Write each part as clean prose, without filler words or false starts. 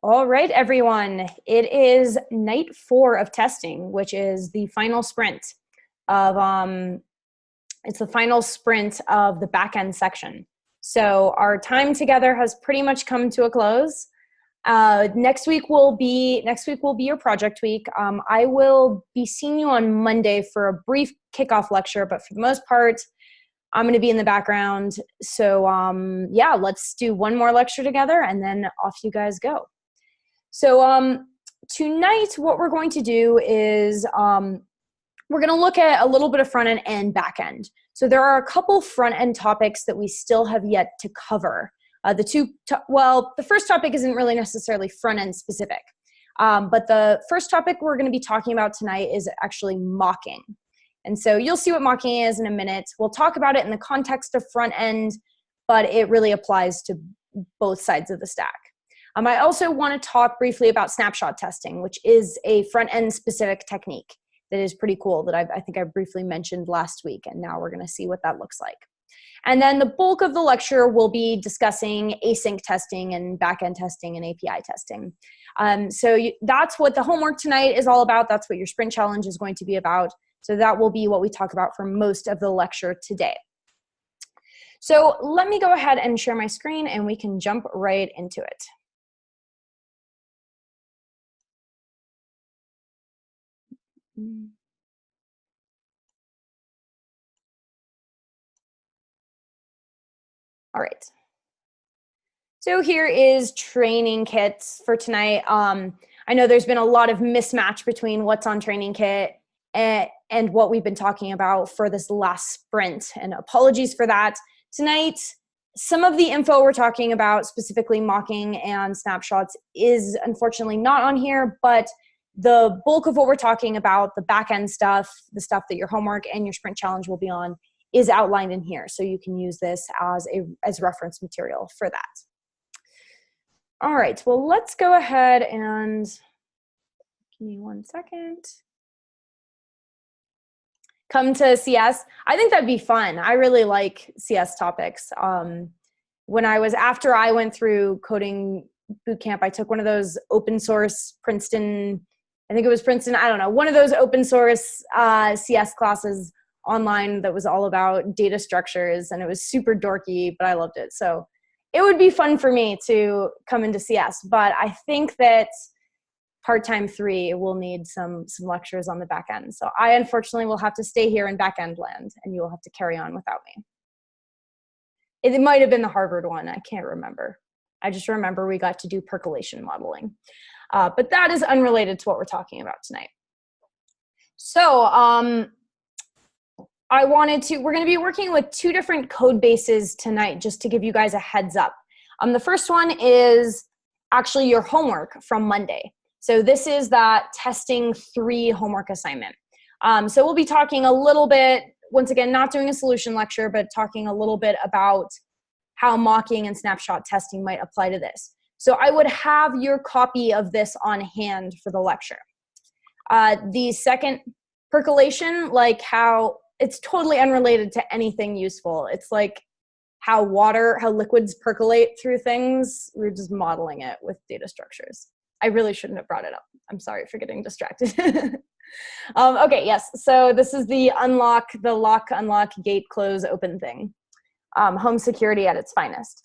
All right, everyone. It is night 4 of testing, which is the final sprint of it's the final sprint of the back end section. So our time together has pretty much come to a close. Next week will be your project week. I will be seeing you on Monday for a brief kickoff lecture, but for the most part, I'm going to be in the background. So yeah, let's do one more lecture together and then off you guys go. So tonight what we're going to do is we're going to look at a little bit of front end and back end. So there are a couple front end topics that we still have yet to cover. The first topic isn't really necessarily front end specific, but the first topic we're going to be talking about tonight is actually mocking. And so you'll see what mocking is in a minute. We'll talk about it in the context of front end, but it really applies to both sides of the stack. I also want to talk briefly about snapshot testing, which is a front-end specific technique that is pretty cool that I think I briefly mentioned last week, and now we're going to see what that looks like. And then the bulk of the lecture will be discussing async testing and back-end testing and API testing. That's what the homework tonight is all about. That's what your sprint challenge is going to be about. So that will be what we talk about for most of the lecture today. So let me go ahead and share my screen, and we can jump right into it. All right. So here is training kits for tonight. I know there's been a lot of mismatch between what's on training kit and what we've been talking about for this last sprint, and apologies for that. Tonight, some of the info we're talking about, specifically mocking and snapshots, is unfortunately not on here, but the bulk of what we're talking about, the back-end stuff, the stuff that your homework and your sprint challenge will be on, is outlined in here. So you can use this as reference material for that. All right, well, let's go ahead and give me 1 second. Come to CS. I think that'd be fun. I really like CS topics. After I went through coding bootcamp, I took one of those open source Princeton, I think it was Princeton, I don't know, one of those open source CS classes online that was all about data structures, and it was super dorky, but I loved it. So it would be fun for me to come into CS, but I think that part-time 3 will need some lectures on the back end. So I unfortunately will have to stay here in back end land, and you will have to carry on without me. It might have been the Harvard one, I can't remember. I just remember we got to do percolation modeling. But that is unrelated to what we're talking about tonight. So we're going to be working with 2 different code bases tonight, just to give you guys a heads up. The first one is actually your homework from Monday. So this is that testing 3 homework assignment. So we'll be talking a little bit, once again, not doing a solution lecture, but talking a little bit about how mocking and snapshot testing might apply to this. So I would have your copy of this on hand for the lecture. The second, percolation, like how it's totally unrelated to anything useful. It's like how liquids percolate through things. We're just modeling it with data structures. I really shouldn't have brought it up. I'm sorry for getting distracted. Okay, yes. So this is the lock, unlock, gate, close, open thing. Home security at its finest.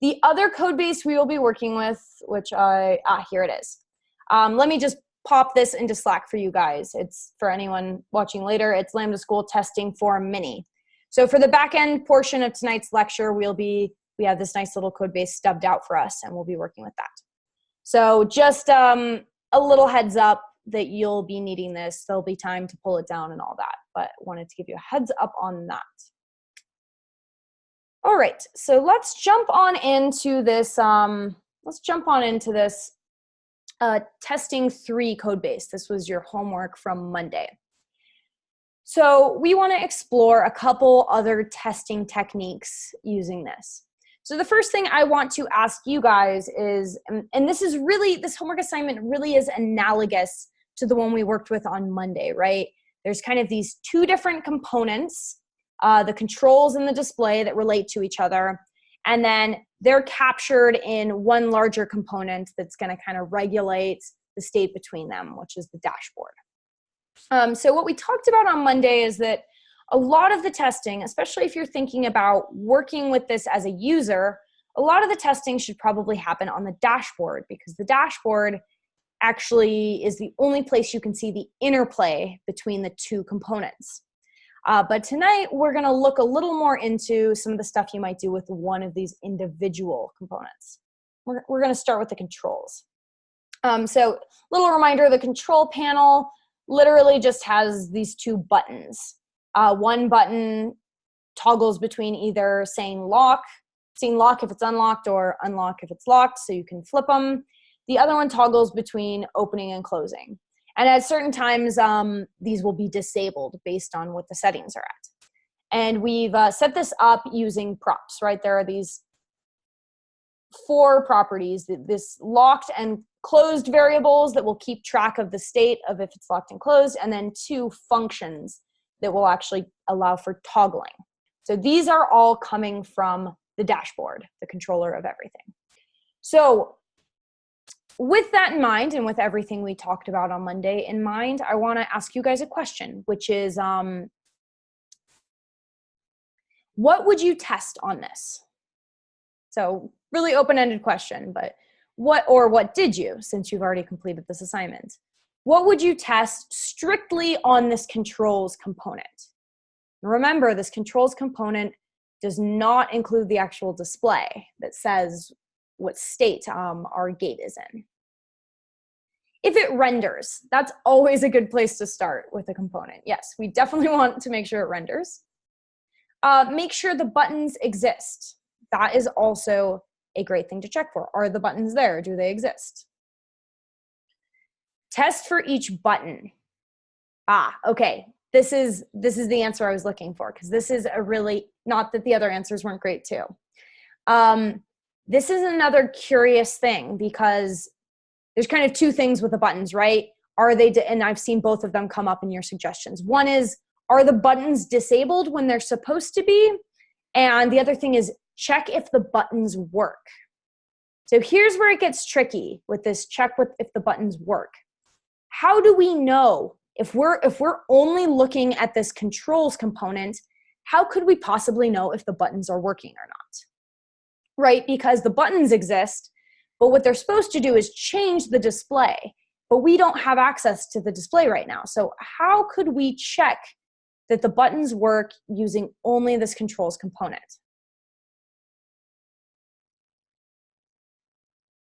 The other code base we will be working with, here it is. Let me just pop this into Slack for you guys. It's for anyone watching later. It's Lambda School Testing for Mini. So for the back end portion of tonight's lecture, we have this nice little code base stubbed out for us, and we'll be working with that. So just a little heads up that you'll be needing this. There'll be time to pull it down and all that, but wanted to give you a heads up on that. All right, so let's jump on into this. Testing 3 code base. This was your homework from Monday. So we want to explore a couple other testing techniques using this. So the first thing I want to ask you guys is, and this homework assignment really is analogous to the one we worked with on Monday, right? There's kind of these 2 different components, the controls and the display that relate to each other. And then they're captured in one larger component that's going to kind of regulate the state between them, which is the dashboard. So what we talked about on Monday is that a lot of the testing, especially if you're thinking about working with this as a user, a lot of the testing should probably happen on the dashboard, because the dashboard actually is the only place you can see the interplay between the two components. But tonight, we're going to look a little more into some of the stuff you might do with one of these individual components. We're going to start with the controls. So little reminder, the control panel literally just has these two buttons. One button toggles between either saying lock if it's unlocked, or unlock if it's locked, so you can flip them. The other one toggles between opening and closing. And at certain times, these will be disabled based on what the settings are at. And we've set this up using props, right? There are these 4 properties, this locked and closed variables that will keep track of the state of if it's locked and closed, and then 2 functions that will actually allow for toggling. So these are all coming from the dashboard, the controller of everything. So with that in mind, and with everything we talked about on Monday in mind, I want to ask you guys a question, which is, what would you test on this? So really open-ended question, but what did you, since you've already completed this assignment? What would you test strictly on this controls component? Remember, this controls component does not include the actual display that says what state our gate is in. If it renders, that's always a good place to start with a component. Yes, we definitely want to make sure it renders. Make sure the buttons exist. That is also a great thing to check for. Are the buttons there? Do they exist? Test for each button. Okay. This is the answer I was looking for, because this is a really, not that the other answers weren't great too. This is another curious thing, because there's kind of 2 things with the buttons, right? Are they, and I've seen both of them come up in your suggestions. One is, are the buttons disabled when they're supposed to be? And the other thing is, check if the buttons work. So here's where it gets tricky with this check with if the buttons work. How do we know if we're only looking at this controls component? How could we possibly know if the buttons are working or not? Right? Because the buttons exist, but what they're supposed to do is change the display, but we don't have access to the display right now. So how could we check that the buttons work using only this controls component?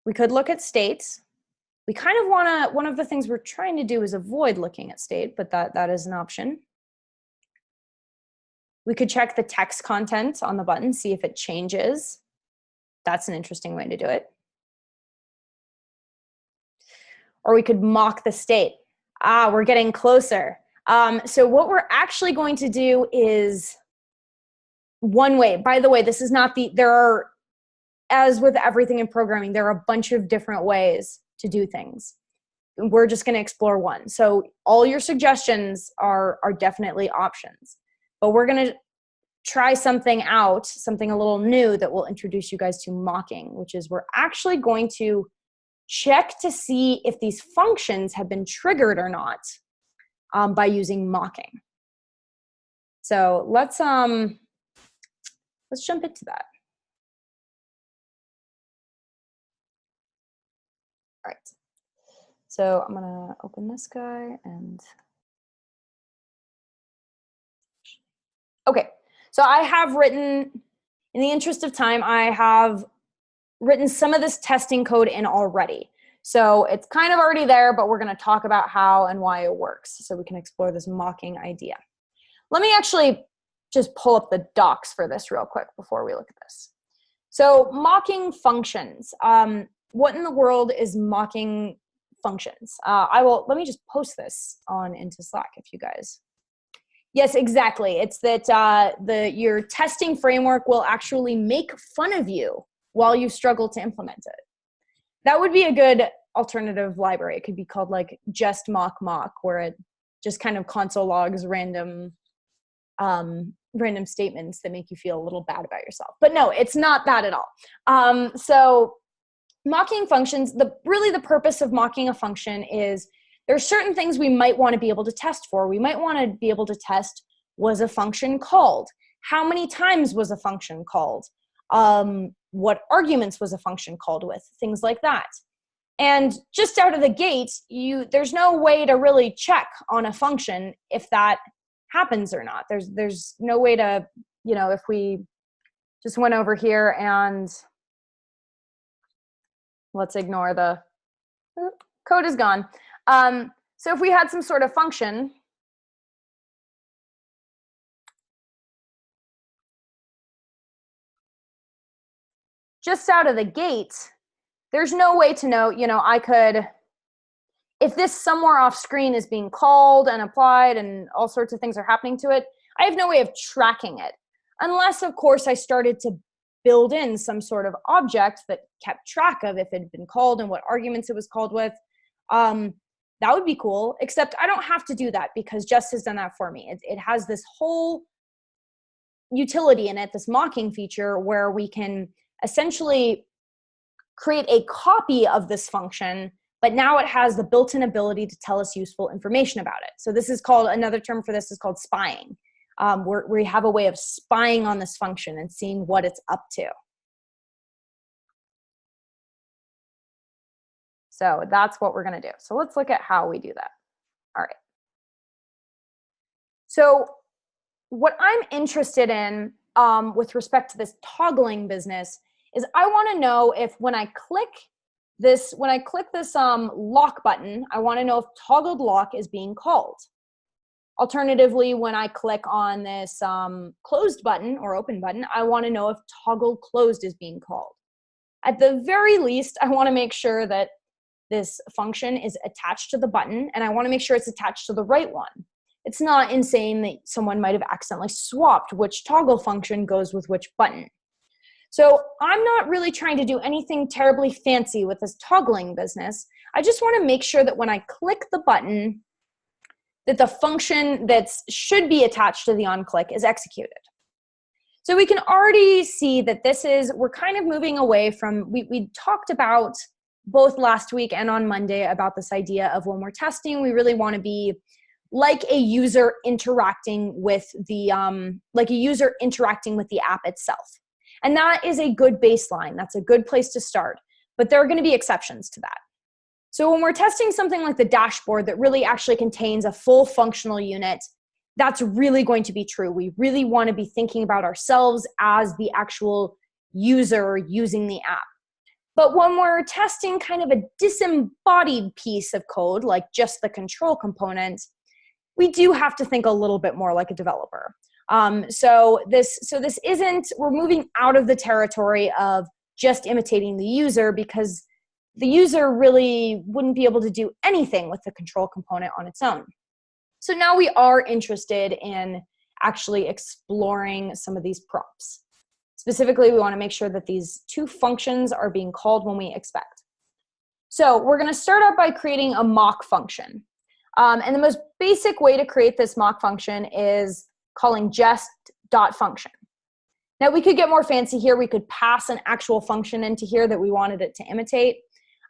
We could look at states. We kind of want to, one of the things we're trying to do is avoid looking at state, but that is an option. We could check the text content on the button, see if it changes. That's an interesting way to do it. Or we could mock the state. We're getting closer. So what we're actually going to do is one way. By the way, this is not there are, as with everything in programming, there are a bunch of different ways to do things. We're just going to explore one. So all your suggestions are definitely options, but we're going to try something out, something a little new that will introduce you guys to mocking, which is we're actually going to check to see if these functions have been triggered or not by using mocking. So let's jump into that. All right. So I'm gonna open this guy and okay. So I have written, in the interest of time, I have written some of this testing code in already. So it's kind of already there, but we're going to talk about how and why it works so we can explore this mocking idea. Let me actually just pull up the docs for this real quick before we look at this. So mocking functions. What in the world is mocking functions? Let me just post this into Slack if you guys. Yes, exactly. It's that your testing framework will actually make fun of you while you struggle to implement it. That would be a good alternative library. It could be called like just mock, where it just kind of console logs random random statements that make you feel a little bad about yourself. But no, it's not that at all. So mocking functions, really the purpose of mocking a function is there's certain things we might want to be able to test for. We might want to be able to test, was a function called? How many times was a function called? What arguments was a function called with? Things like that. And just out of the gate, there's no way to really check on a function if that happens or not. There's no way to, if we just went over here and let's ignore the code is gone. So if we had some sort of function, just out of the gate, there's no way to know, I could, if this somewhere off screen is being called and applied and all sorts of things are happening to it, I have no way of tracking it. Unless, of course, I started to build in some sort of object that kept track of if it had been called and what arguments it was called with. That would be cool, except I don't have to do that because Jest has done that for me. It has this whole utility in it, this mocking feature, where we can essentially create a copy of this function, but now it has the built-in ability to tell us useful information about it. So this is called, another term for this is called spying. We have a way of spying on this function and seeing what it's up to. So that's what we're going to do. So let's look at how we do that. All right. So what I'm interested in with respect to this toggling business is I want to know if when I click this lock button, I want to know if toggled lock is being called. Alternatively, when I click on this closed button or open button, I want to know if toggle closed is being called. At the very least, I want to make sure that this function is attached to the button, and I want to make sure it's attached to the right one. It's not insane that someone might have accidentally swapped which toggle function goes with which button. So I'm not really trying to do anything terribly fancy with this toggling business. I just want to make sure that when I click the button, that the function that should be attached to the onClick is executed. So we can already see that we're kind of moving away from, we talked about both last week and on Monday about this idea of when we're testing, we really want to be like a user interacting with the app itself. And that is a good baseline. That's a good place to start. But there are going to be exceptions to that. So when we're testing something like the dashboard that really actually contains a full functional unit, that's really going to be true. We really want to be thinking about ourselves as the actual user using the app. But when we're testing kind of a disembodied piece of code, like just the control component, we do have to think a little bit more like a developer. So this isn't, we're moving out of the territory of just imitating the user, because the user really wouldn't be able to do anything with the control component on its own. So now we are interested in actually exploring some of these prompts. Specifically, we want to make sure that these two functions are being called when we expect. So we're going to start out by creating a mock function. And the most basic way to create this mock function is calling jest.function. Now we could get more fancy here. We could pass an actual function into here that we wanted it to imitate.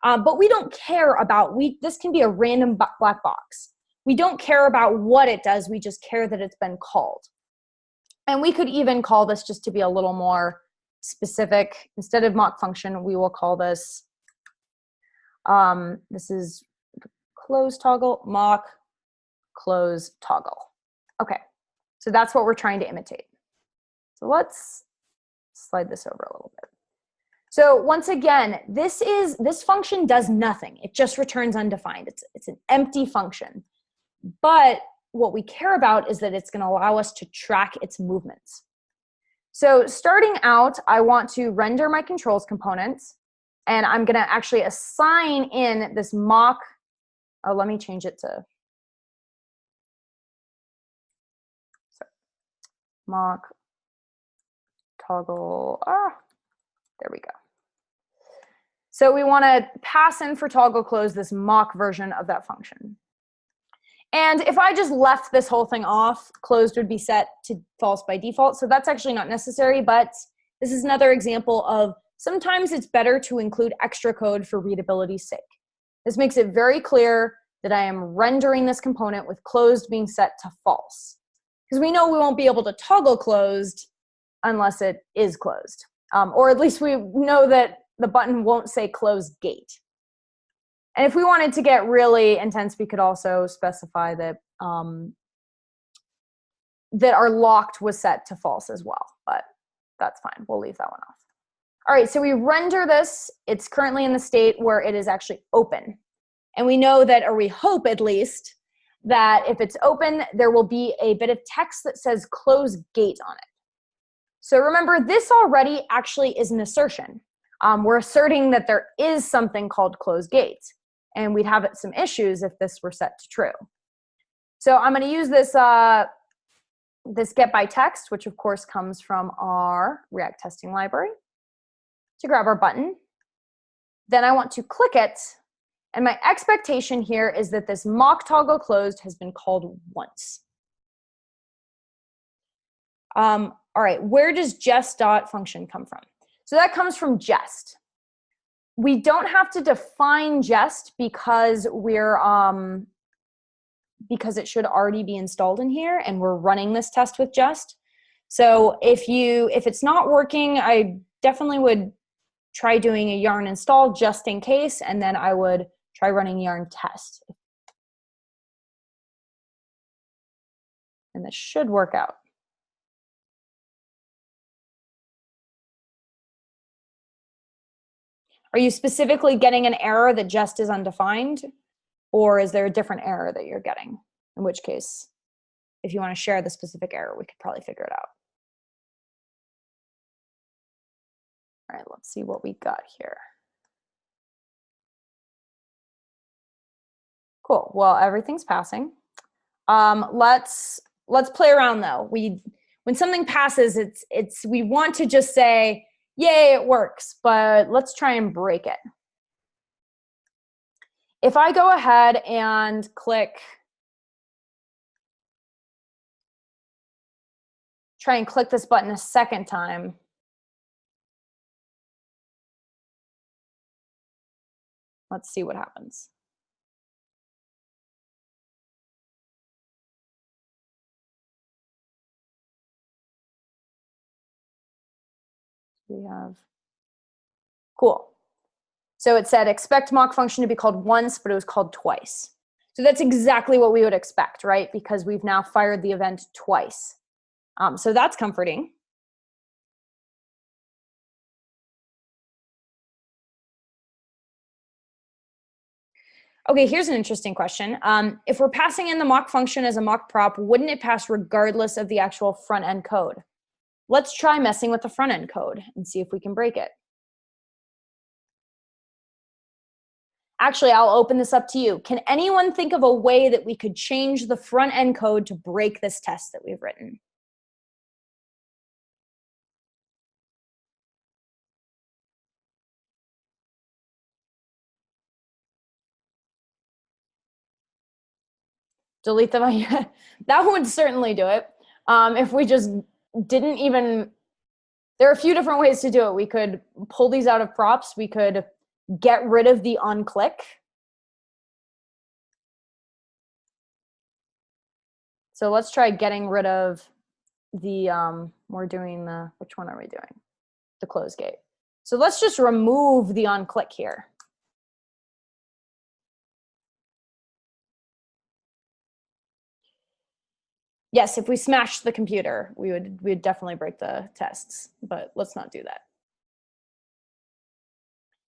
But we don't care about, this can be a random black box. We don't care about what it does. We just care that it's been called. And we could even call this, just to be a little more specific, instead of mock function, we will call this, this is close toggle, mock close toggle. Okay, so that's what we're trying to imitate. So let's slide this over a little bit. So once again, this function does nothing. It just returns undefined. It's an empty function. But what we care about is that it's going to allow us to track its movements. So starting out, I want to render my controls components, and I'm going to actually assign in this mock. Oh, let me change it to mock toggle. There we go. So we want to pass in for toggle close this mock version of that function. And if I just left this whole thing off, closed would be set to false by default. So that's actually not necessary, but this is another example of sometimes it's better to include extra code for readability's sake. This makes it very clear that I am rendering this component with closed being set to false. Because we know we won't be able to toggle closed unless it is closed. Or at least we know that the button won't say closed gate. And if we wanted to get really intense, we could also specify that that our locked was set to false as well, but that's fine. We'll leave that one off. All right, so we render this. It's currently in the state where it is actually open. And we know that, or we hope at least, that if it's open, there will be a bit of text that says close gate on it. So remember, this already actually is an assertion. We're asserting that there is something called close gate. And we'd have some issues if this were set to true. So I'm going to use this, this get by text, which of course comes from our React testing library, to grab our button. Then I want to click it. And my expectation here is that this mock toggle closed has been called once. All right, where does jest.function come from? So that comes from jest. We don't have to define jest because we're because it should already be installed in here and we're running this test with jest. So if it's not working, I definitely would try doing a yarn install just in case, and then I would try running yarn test. And this should work out. Are you specifically getting an error that just is undefined? Or is there a different error that you're getting? In which case, if you want to share the specific error, we could probably figure it out. All right, let's see what we got here. Cool, well, everything's passing. Let's play around though. When something passes, we want to just say, yay, it works, but let's try and break it. If I go ahead and try and click this button a second time, let's see what happens. We have, cool. So it said expect mock function to be called once, but it was called twice. So that's exactly what we would expect, right? Because we've now fired the event twice. So that's comforting. Okay, here's an interesting question. If we're passing in the mock function as a mock prop, wouldn't it pass regardless of the actual front end code? Let's try messing with the front end code and see if we can break it. Actually, I'll open this up to you. Can anyone think of a way that we could change the front end code to break this test that we've written? Delete them. That would certainly do it. If we just didn't even, there are a few different ways to do it. We could pull these out of props. We could get rid of the onClick. So let's try getting rid of the, we're doing the, which one are we doing? The close gate. So let's just remove the onClick here. Yes, if we smashed the computer, we'd definitely break the tests, but let's not do that.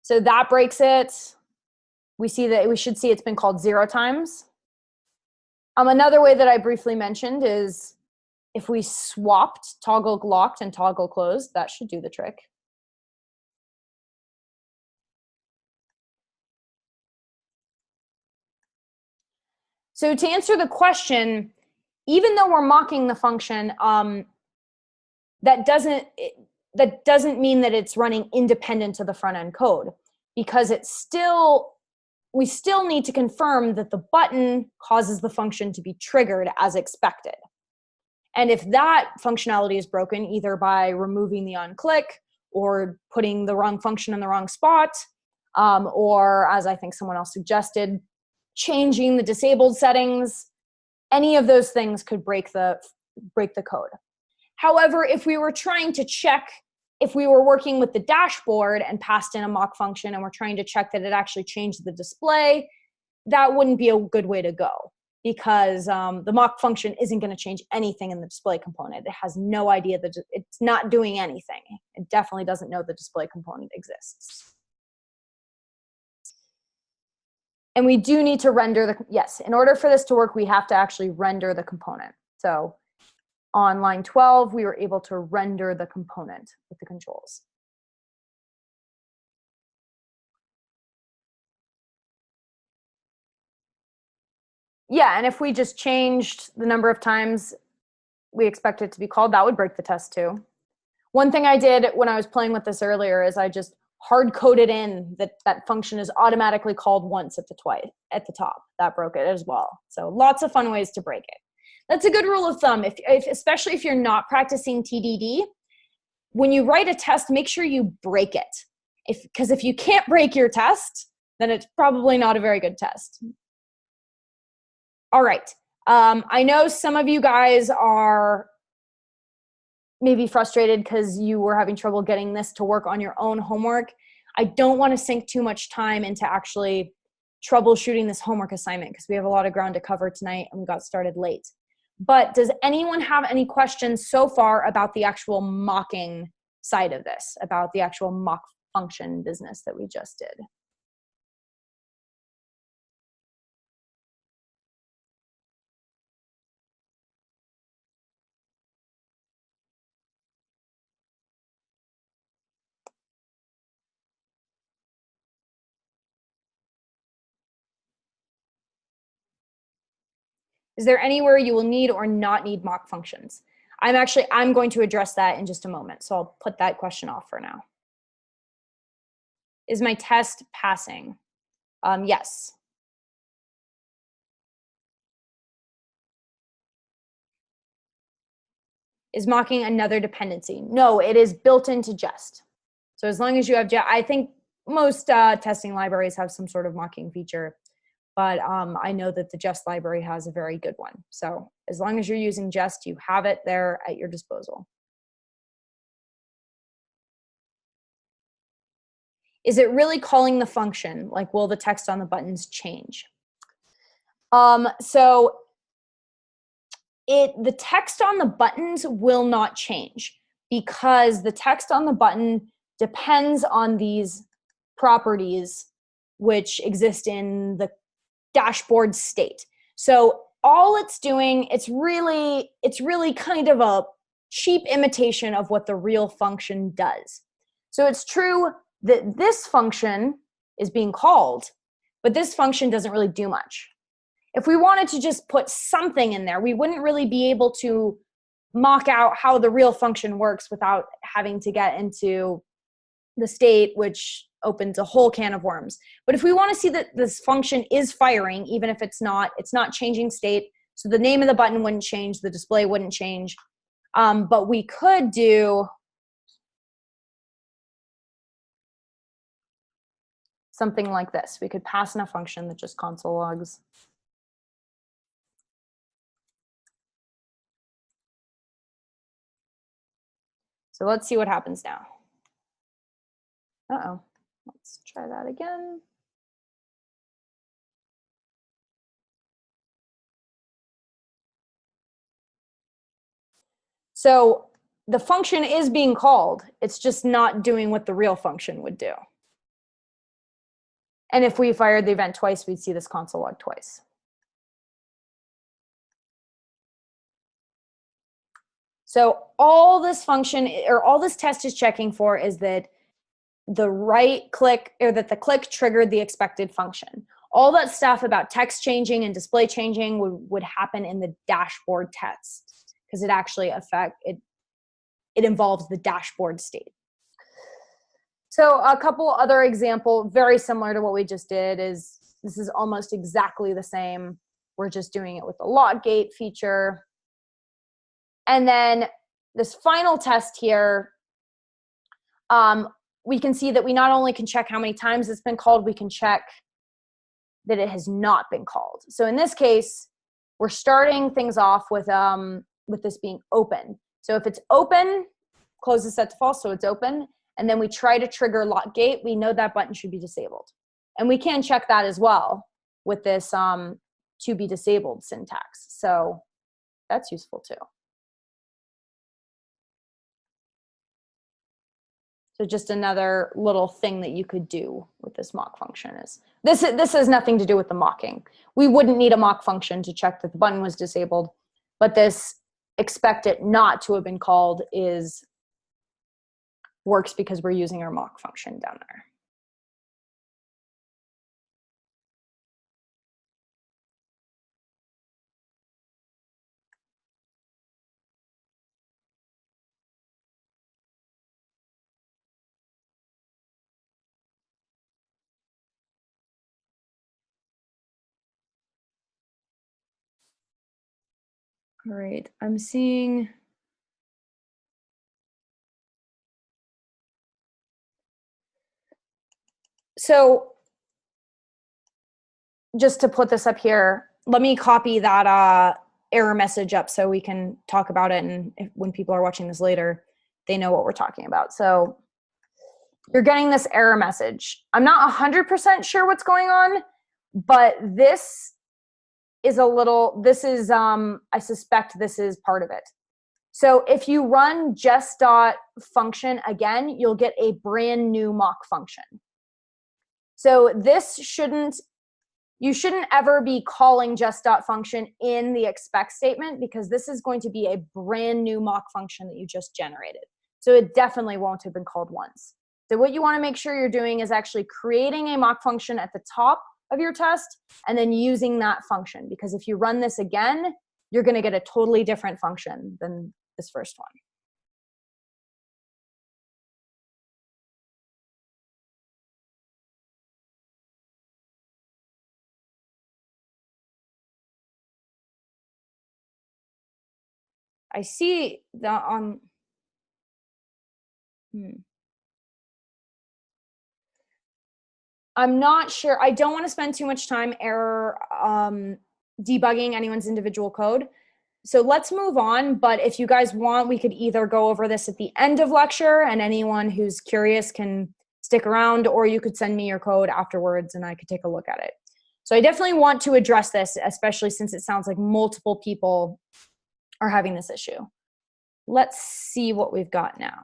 So that breaks it. We should see it's been called 0 times. Another way that I briefly mentioned is if we swapped toggle locked and toggle closed, that should do the trick. So to answer the question, even though we're mocking the function, that doesn't mean that it's running independent of the front end code, because it's still we still need to confirm that the button causes the function to be triggered as expected. And if that functionality is broken, either by removing the onClick or putting the wrong function in the wrong spot, or as I think someone else suggested, changing the disabled settings, any of those things could break the code. However, if we were trying to check, if we were working with the dashboard and passed in a mock function and we're trying to check that it actually changed the display, that wouldn't be a good way to go, because the mock function isn't going to change anything in the display component. It has no idea that it's not doing anything. It definitely doesn't know the display component exists. And we do need to render yes, in order for this to work, we have to actually render the component. So on line 12, we were able to render the component with the controls. Yeah, and if we just changed the number of times we expect it to be called, that would break the test too. One thing I did when I was playing with this earlier is I just hard-coded in that function is automatically called once at the top. That broke it as well. So lots of fun ways to break it. That's a good rule of thumb, especially if you're not practicing TDD. When you write a test, make sure you break it. Because if you can't break your test, then it's probably not a very good test. All right. I know some of you guys are maybe frustrated because you were having trouble getting this to work on your own homework. I don't want to sink too much time into actually troubleshooting this homework assignment because we have a lot of ground to cover tonight and we got started late. But does anyone have any questions so far about the actual mocking side of this, about the actual mock function business that we just did? Is there anywhere you will need or not need mock functions? I'm going to address that in just a moment, so I'll put that question off for now. Is my test passing? Yes. Is mocking another dependency? No, it is built into Jest. So as long as you have Jest, I think most testing libraries have some sort of mocking feature, but I know that the Jest library has a very good one. So as long as you're using Jest, you have it there at your disposal. Is it really calling the function? Like, will the text on the buttons change? So the text on the buttons will not change because the text on the button depends on these properties which exist in the dashboard state. So all it's doing, it's really kind of a cheap imitation of what the real function does. So it's true that this function is being called, but this function doesn't really do much. If we wanted to just put something in there, we wouldn't really be able to mock out how the real function works without having to get into the state, which opens a whole can of worms. But if we want to see that this function is firing, even if it's not changing state, so the name of the button wouldn't change, the display wouldn't change, but we could do something like this. We could pass in a function that just console logs. So let's see what happens now. Uh-oh, let's try that again. So the function is being called. It's just not doing what the real function would do. And if we fired the event twice, we'd see this console log twice. So all this function, or all this test is checking for is that the right click, or that the click triggered the expected function. All that stuff about text changing and display changing would happen in the dashboard test, because it actually it involves the dashboard state. So a couple other examples, very similar to what we just did, is This is almost exactly the same. We're just doing it with the log gate feature. And then this final test here, we can see that we not only can check how many times it's been called, we can check that it has not been called. So in this case, we're starting things off with this being open. So if it's open, close the set to false, so it's open, and then we try to trigger lock gate, we know that button should be disabled. And we can check that as well with this to be disabled syntax. So that's useful too. So just another little thing that you could do with this mock function is, this has nothing to do with the mocking. We wouldn't need a mock function to check that the button was disabled, but this expect it not to have been called works because we're using our mock function down there. All right, I'm seeing. So just to put this up here, let me copy that error message up so we can talk about it. And when people are watching this later, they know what we're talking about. So you're getting this error message. I'm not 100% sure what's going on, but this is I suspect this is part of it. So if you run just.function again, you'll get a brand new mock function. So you shouldn't ever be calling just.function in the expect statement, because this is going to be a brand new mock function that you just generated. So it definitely won't have been called once. So what you want to make sure you're doing is actually creating a mock function at the top of your test and then using that function, because if you run this again, you're going to get a totally different function than this first one. I see that on. I'm not sure. I don't want to spend too much time debugging anyone's individual code. So let's move on. But if you guys want, we could either go over this at the end of lecture and anyone who's curious can stick around, or you could send me your code afterwards and I could take a look at it. So I definitely want to address this, especially since it sounds like multiple people are having this issue. Let's see what we've got now.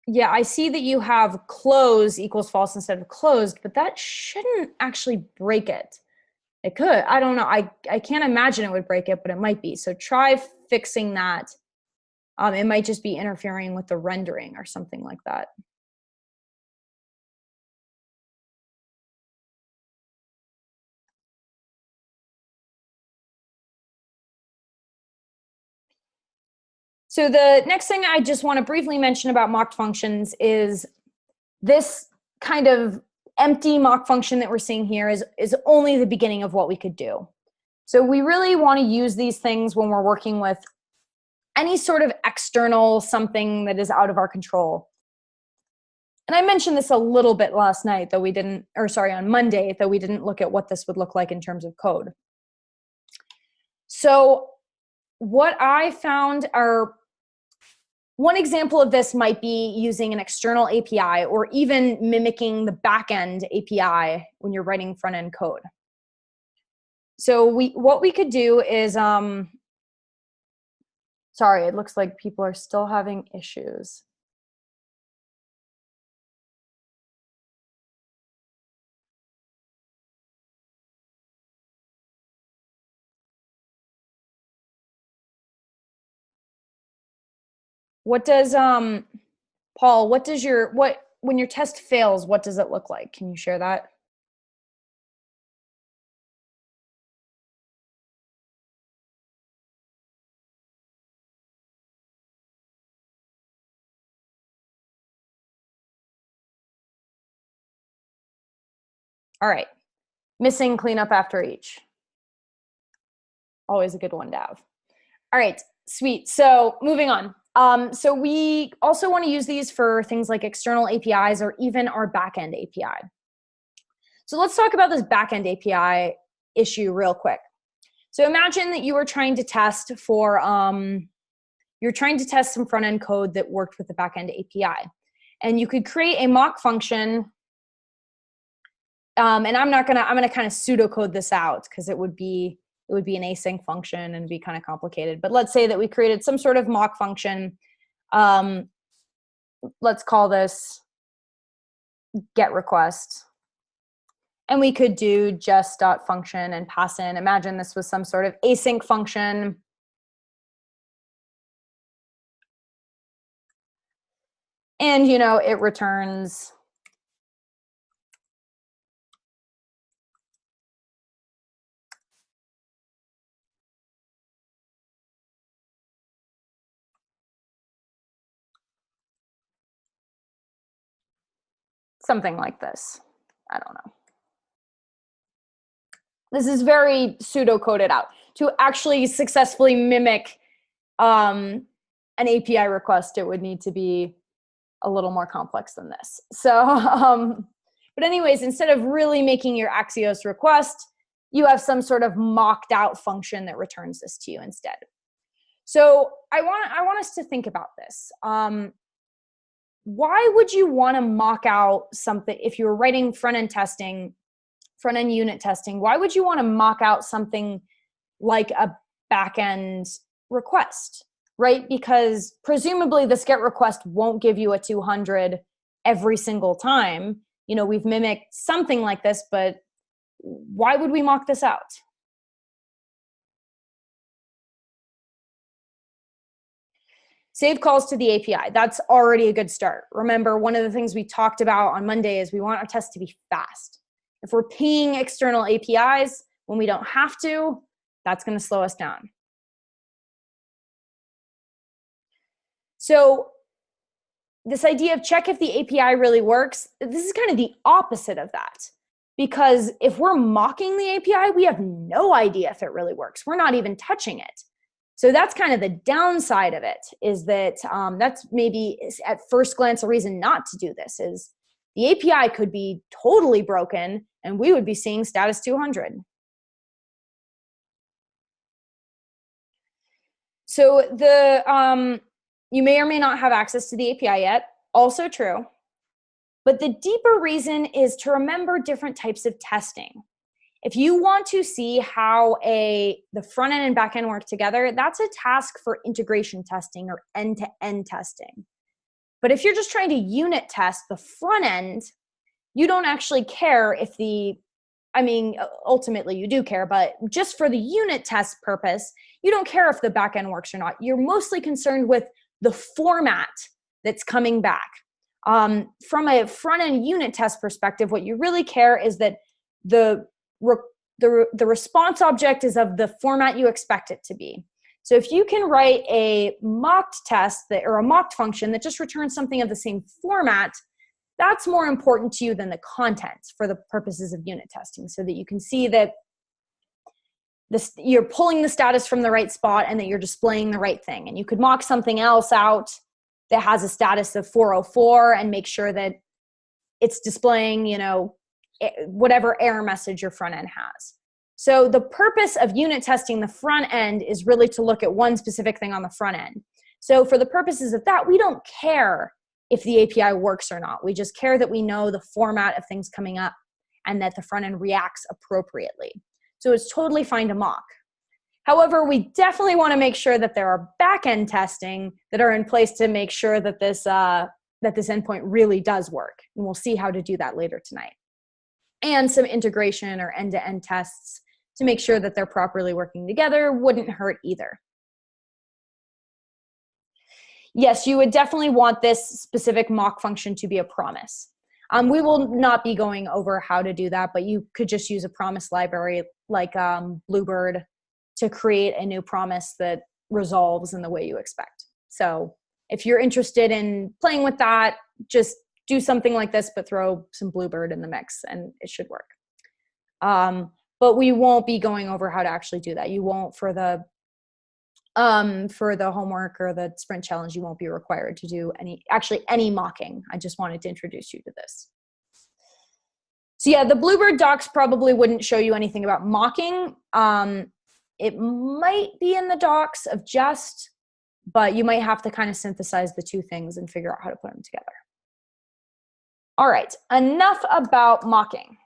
Yeah, I see that you have close equals false instead of closed, but that shouldn't actually break it. It could. I don't know. I can't imagine it would break it, but it might be. So try fixing that. It might just be interfering with the rendering or something like that. So the next thing I just want to briefly mention about mocked functions is this kind of empty mock function that we're seeing here is only the beginning of what we could do. So we really want to use these things when we're working with any sort of external something that is out of our control. And I mentioned this a little bit last night, though we didn't, or sorry, on Monday, though we didn't look at what this would look like in terms of code. So what I found are, one example of this might be using an external API or even mimicking the backend API when you're writing front-end code. So what we could do is, sorry, it looks like people are still having issues. What does, Paul, when your test fails, what does it look like? Can you share that? All right. Missing cleanup after each. Always a good one to have. All right, sweet. So moving on. So we also want to use these for things like external APIs or even our backend API. So let's talk about this backend API issue real quick. So imagine that you were trying to test for, you're trying to test some front-end code that worked with the backend API. And you could create a mock function. And I'm gonna kind of pseudocode this out because it would be an async function and it'd be kind of complicated. But let's say that we created some sort of mock function. Let's call this get request. And we could do just.function and pass in. Imagine this was some sort of async function. And, you know, it returns something like this. I don't know. This is very pseudo-coded out. To actually successfully mimic an API request, it would need to be a little more complex than this. So, but anyways, instead of really making your Axios request, you have some sort of mocked out function that returns this to you instead. So I want us to think about this. Why would you want to mock out something if you were writing front-end unit testing? Why would you want to mock out something like a back-end request, right? Because presumably this GET request won't give you a 200 every single time. You know, we've mimicked something like this, but why would we mock this out? Save calls to the API. That's already a good start. Remember, one of the things we talked about on Monday is we want our tests to be fast. If we're pinging external APIs when we don't have to, that's going to slow us down. So this idea of check if the API really works, this is kind of the opposite of that. Because if we're mocking the API, we have no idea if it really works. We're not even touching it. So that's kind of the downside of it, is that that's maybe at first glance a reason not to do this, is the API could be totally broken and we would be seeing status 200. So you may or may not have access to the API yet, also true. But the deeper reason is to remember different types of testing. If you want to see how the front end and back end work together, that's a task for integration testing or end-to-end testing. But if you're just trying to unit test the front end, you don't actually care if ultimately you do care, but just for the unit test purpose, you don't care if the back end works or not. You're mostly concerned with the format that's coming back. From a front end unit test perspective, what you really care is that the response object is of the format you expect it to be. So if you can write a mocked test or a mocked function that just returns something of the same format, that's more important to you than the content for the purposes of unit testing, so that you can see that you're pulling the status from the right spot and that you're displaying the right thing. And you could mock something else out that has a status of 404 and make sure that it's displaying, whatever error message your front end has. So the purpose of unit testing the front end is really to look at one specific thing on the front end. So for the purposes of that, we don't care if the API works or not. We just care that we know the format of things coming up and that the front end reacts appropriately. So it's totally fine to mock. However, we definitely want to make sure that there are back-end testing that are in place to make sure that this endpoint really does work. And we'll see how to do that later tonight. And some integration or end-to-end tests to make sure that they're properly working together wouldn't hurt either. yes, you would definitely want this specific mock function to be a promise. We will not be going over how to do that, but you could just use a promise library like Bluebird to create a new promise that resolves in the way you expect. So if you're interested in playing with that, just do something like this, but throw some Bluebird in the mix and it should work. But we won't be going over how to actually do that. You won't for the homework or the sprint challenge, you won't be required to do any mocking. I just wanted to introduce you to this. So yeah, the Bluebird docs probably wouldn't show you anything about mocking. It might be in the docs of Jest, but you might have to kind of synthesize the two things and figure out how to put them together. All right, enough about mocking.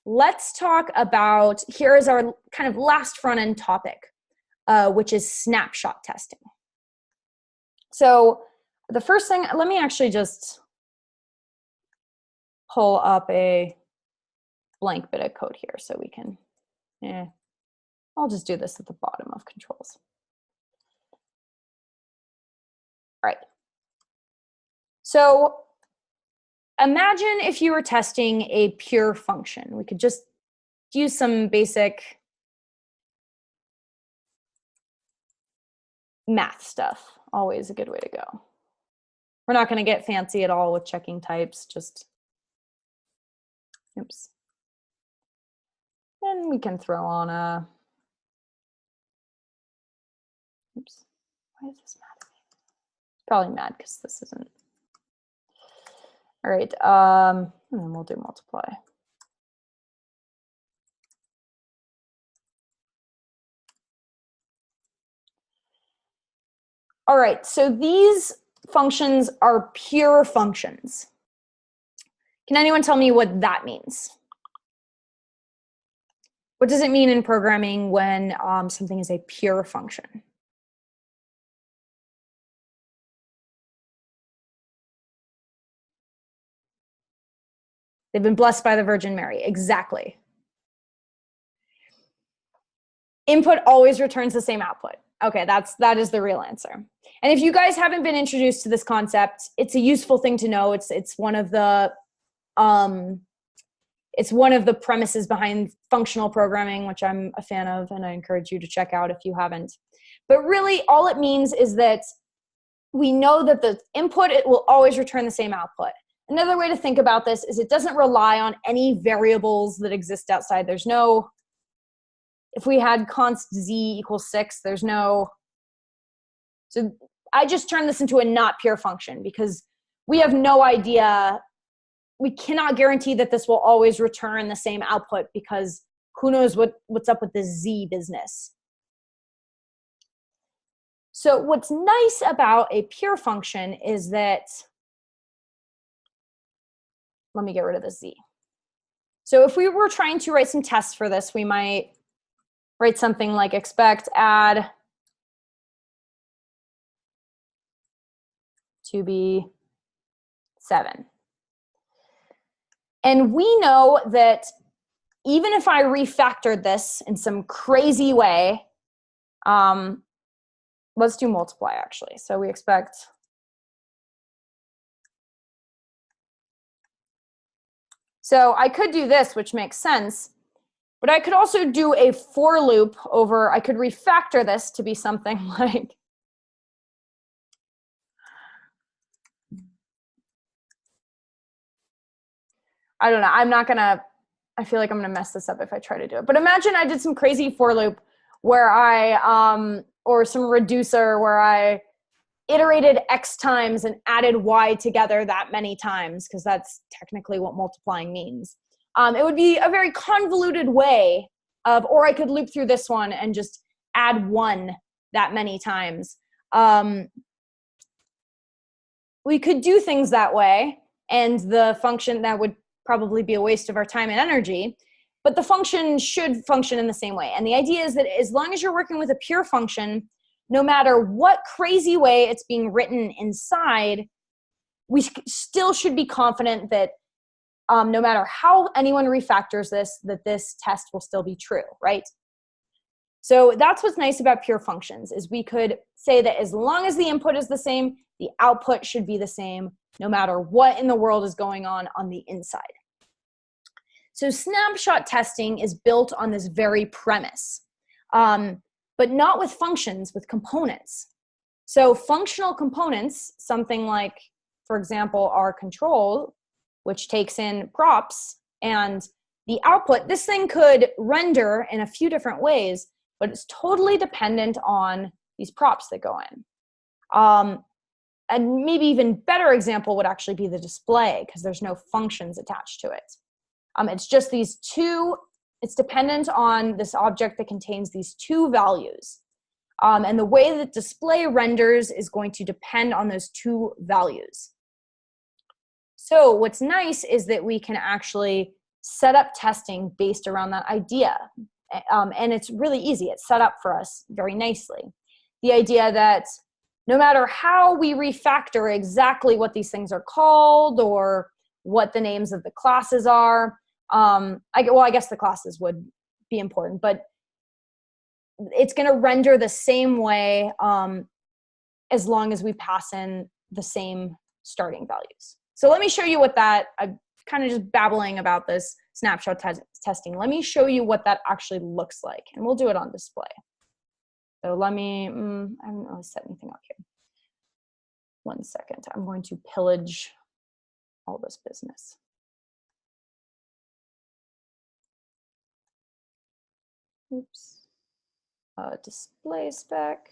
Let's talk about, here is our kind of last front-end topic, which is snapshot testing. So the first thing, let me actually just pull up a blank bit of code here so we can, I'll just do this at the bottom of controls. All right. So imagine if you were testing a pure function. We could just use some basic math stuff. Always a good way to go. We're not going to get fancy at all with checking types, just, oops. And we can throw on a, oops, why is this mad at me? It's probably mad because this isn't. All right, and then we'll do multiply. All right, so these functions are pure functions. Can anyone tell me what that means? What does it mean in programming when something is a pure function? They've been blessed by the Virgin Mary. Exactly. Input always returns the same output. Okay, that is the real answer. And if you guys haven't been introduced to this concept, it's a useful thing to know. It's one of the premises behind functional programming, which I'm a fan of, and I encourage you to check out if you haven't. But really, all it means is that we know that the input, it will always return the same output. Another way to think about this is it doesn't rely on any variables that exist outside. There's no, if we had const z equals 6, there's no, so I just turned this into a not pure function because we have no idea, we cannot guarantee that this will always return the same output because who knows what's up with this z business. So what's nice about a pure function is that, let me get rid of the z. So if we were trying to write some tests for this, we might write something like expect add to be 7. And we know that even if I refactored this in some crazy way, let's do multiply actually. So we expect so I could do this, which makes sense, but I could also do a for loop over, I could refactor this to be something like I don't know, I feel like I'm gonna mess this up if I try to do it. But imagine I did some crazy for loop where or some reducer where I iterated x times and added y together that many times, because that's technically what multiplying means. It would be a very convoluted way of, or I could loop through this one and just add 1 that many times. We could do things that way, and the function, that would probably be a waste of our time and energy, but the function should function in the same way. And the idea is that as long as you're working with a pure function, no matter what crazy way it's being written inside, we still should be confident that no matter how anyone refactors this, that this test will still be true, right? So that's what's nice about pure functions, is we could say that as long as the input is the same, The output should be the same no matter what in the world is going on the inside. So snapshot testing is built on this very premise, but not with functions, with components. So functional components, something like, for example, our control, which takes in props, and the output, this thing could render in a few different ways, but it's totally dependent on these props that go in. And maybe even better example would actually be the display, because there's no functions attached to it. It's just these two, it's dependent on this object that contains these two values. And the way that display renders is going to depend on those two values. So what's nice is that we can actually set up testing based around that idea. And it's really easy. It's set up for us very nicely. The idea that no matter how we refactor exactly what these things are called or what the names of the classes are, I guess the classes would be important, but it's going to render the same way as long as we pass in the same starting values. So let me show you what that, I'm kind of just babbling about this snapshot testing. Let me show you what that actually looks like, and we'll do it on display. So let me, I haven't really set anything up here. 1 second, I'm going to pillage all this business. Oops. Display spec.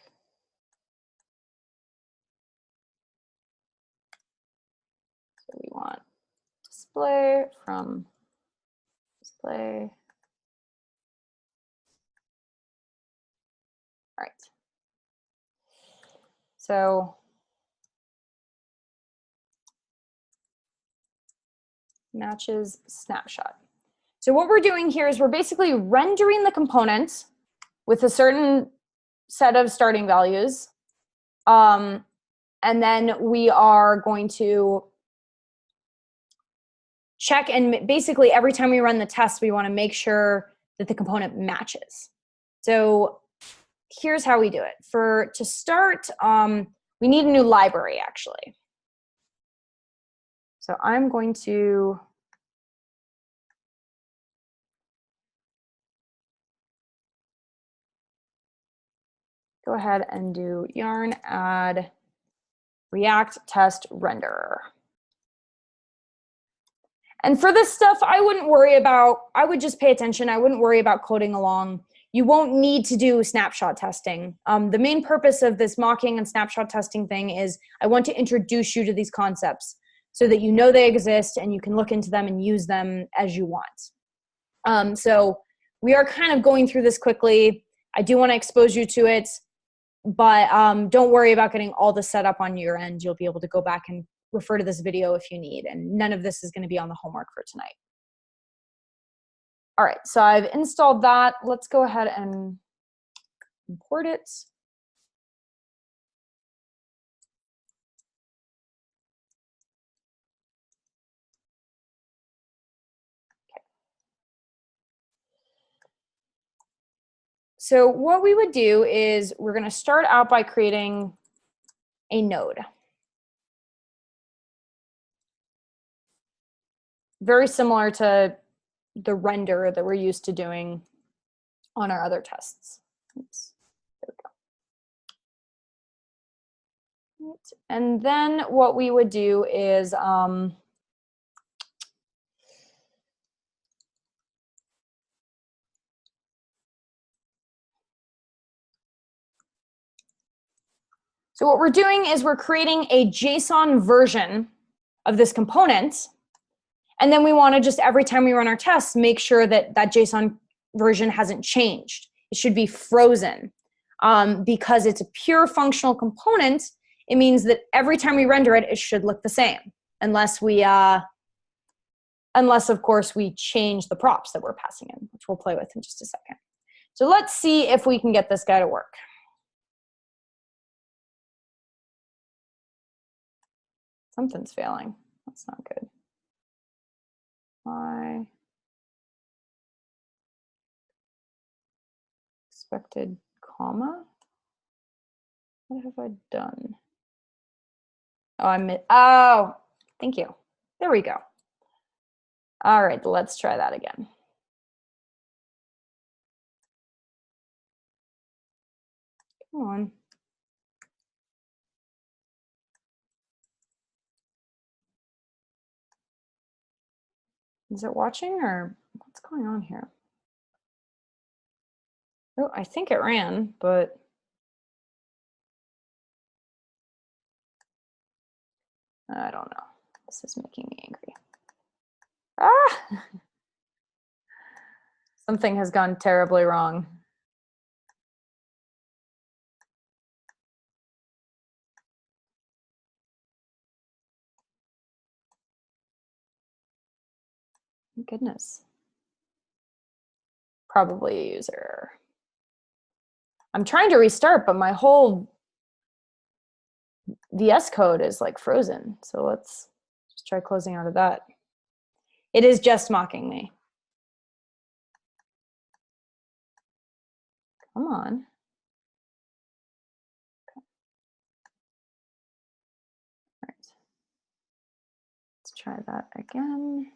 So we want display from display. All right. So matches snapshot. So what we're doing here is we're basically rendering the component with a certain set of starting values. And then we are going to check, and basically every time we run the test, we want to make sure that the component matches. So here's how we do it. To start, we need a new library actually. So I'm going to go ahead and do yarn add React test renderer. And for this stuff, I wouldn't worry about, I would just pay attention. I wouldn't worry about coding along. You won't need to do snapshot testing. The main purpose of this mocking and snapshot testing thing is I want to introduce you to these concepts so that you know they exist and you can look into them and use them as you want. So we are kind of going through this quickly. I do want to expose you to it, but don't worry about getting all this set up on your end. You'll be able to go back and refer to this video if you need, and none of this is going to be on the homework for tonight. All right, so I've installed that. Let's go ahead and import it. Okay. So what we would do is we're going to start out by creating a node. Very similar to the render that we're used to doing on our other tests. Oops. There we go. Right. And then what we would do is so what we're doing is we're creating a JSON version of this component. And then we want to just, every time we run our tests, make sure that that JSON version hasn't changed. It should be frozen. Because it's a pure functional component, it means that every time we render it, it should look the same. Unless of course, we change the props that we're passing in, which we'll play with in just a second. So let's see if we can get this guy to work. Something's failing. That's not good. Why? Expected comma? What have I done? Oh, thank you. There we go. All right, let's try that again. Come on. Is it watching or what's going on here? Oh, I think it ran, but I don't know. This is making me angry. Ah! Something has gone terribly wrong. Goodness. Probably a user. I'm trying to restart, but my whole VS Code is like frozen. So let's just try closing out of that. It is just mocking me. Come on. Okay. All right. Let's try that again.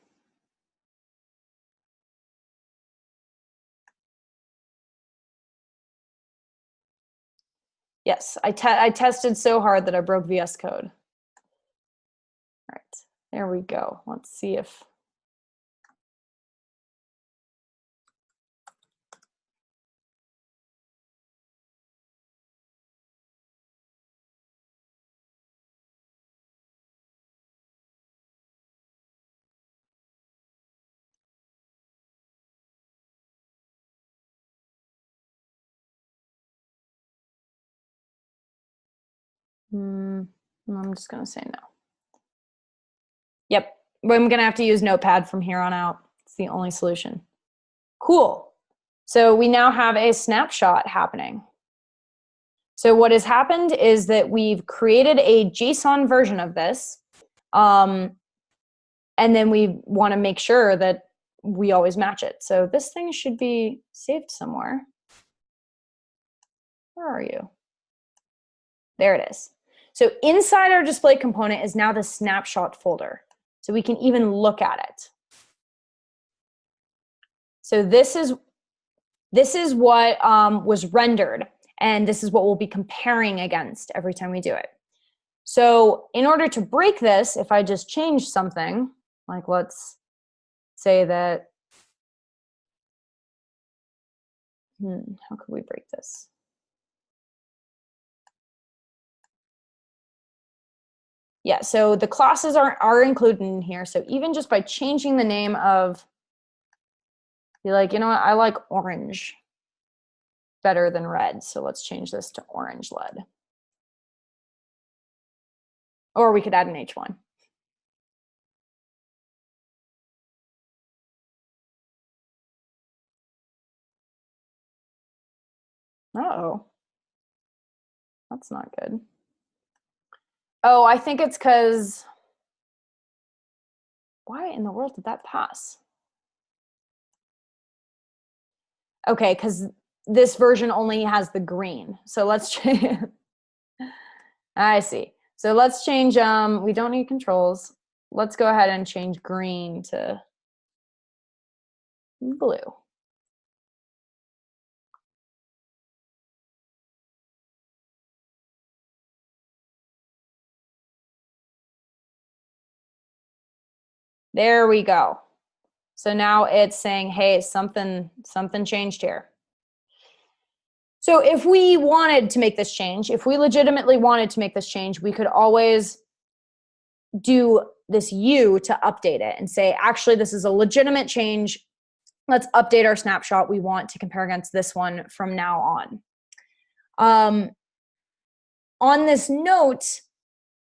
Yes, I tested so hard that I broke VS Code. All right, there we go. Let's see if. I'm just gonna say no. Yep, I'm gonna have to use Notepad from here on out. It's the only solution. Cool. So we now have a snapshot happening. So what has happened is that we've created a JSON version of this. And then we want to make sure that we always match it. So this thing should be saved somewhere. Where are you? There it is. So inside our display component is now the snapshot folder. So we can even look at it. So this is what was rendered, and this is what we'll be comparing against every time we do it. So in order to break this, if I just change something, like let's say that, how could we break this? Yeah, so the classes are included in here. So even just by changing the name of, be like, you know what, I like orange better than red. So let's change this to orange lead. Or we could add an H1. Uh-oh. That's not good. Oh, I think it's because, why in the world did that pass? Okay, because this version only has the green. So let's change. I see. So let's change, we don't need controls. Let's go ahead and change green to blue. There we go. So now it's saying, hey, something changed here. So if we wanted to make this change, if we legitimately wanted to make this change, we could always do this U to update it and say, actually, this is a legitimate change. Let's update our snapshot. We want to compare against this one from now on. On this note,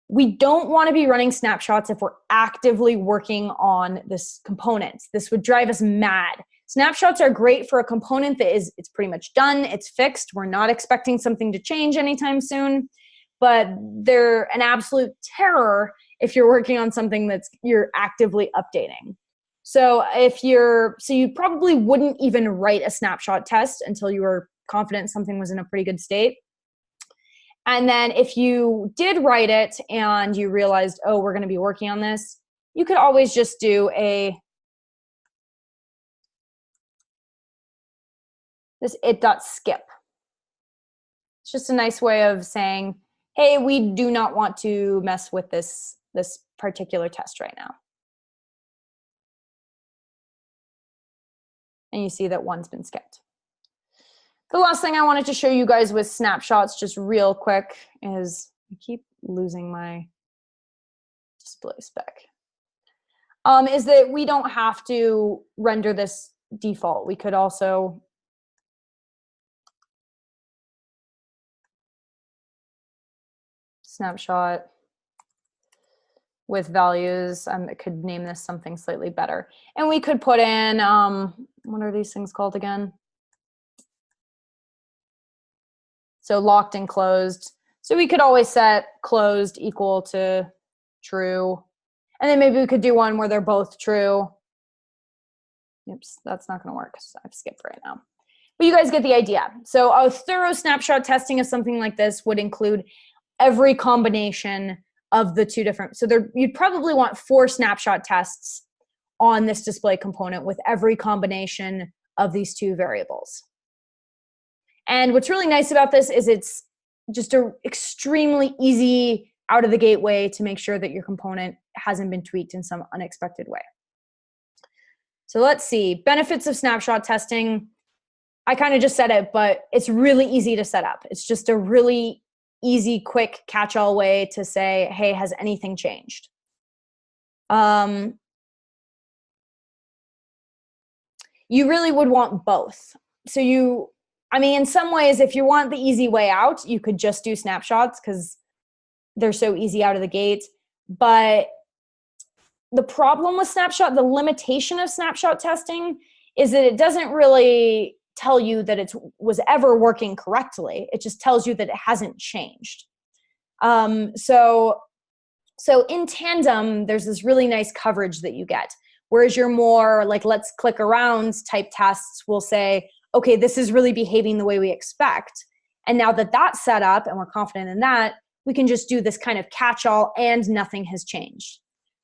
we don't want to be running snapshots if we're actively working on this component. This would drive us mad. Snapshots are great for a component that it's pretty much done, it's fixed, we're not expecting something to change anytime soon, but they're an absolute terror if you're working on something that's you're actively updating. So you probably wouldn't even write a snapshot test until you were confident something was in a pretty good state. And then if you did write it and you realized, oh, we're going to be working on this, you could always just do this it.skip. It's just a nice way of saying, hey, we do not want to mess with this particular test right now. And you see that one's been skipped. The last thing I wanted to show you guys with snapshots just real quick is, I keep losing my display spec, is that we don't have to render this default. We could also snapshot with values. I could name this something slightly better. And we could put in, what are these things called again? So locked and closed. So we could always set closed equal to true. And then maybe we could do one where they're both true. Oops, that's not going to work because I've skipped right now. But you guys get the idea. So a thorough snapshot testing of something like this would include every combination of the two different. So you'd probably want 4 snapshot tests on this display component with every combination of these 2 variables. And what's really nice about this is it's just an extremely easy out of the gate way to make sure that your component hasn't been tweaked in some unexpected way. So let's see, benefits of snapshot testing. I kind of just said it, but it's really easy to set up. It's just a really easy, quick catch-all way to say, hey, has anything changed? You really would want both. So in some ways, if you want the easy way out, you could just do snapshots because they're so easy out of the gate. But the problem with the limitation of snapshot testing is that it doesn't really tell you that it was ever working correctly. It just tells you that it hasn't changed. So in tandem, there's this really nice coverage that you get. Whereas your more like let's click around type tests will say, okay, this is really behaving the way we expect. And now that that's set up and we're confident in that, we can just do this kind of catch-all and nothing has changed.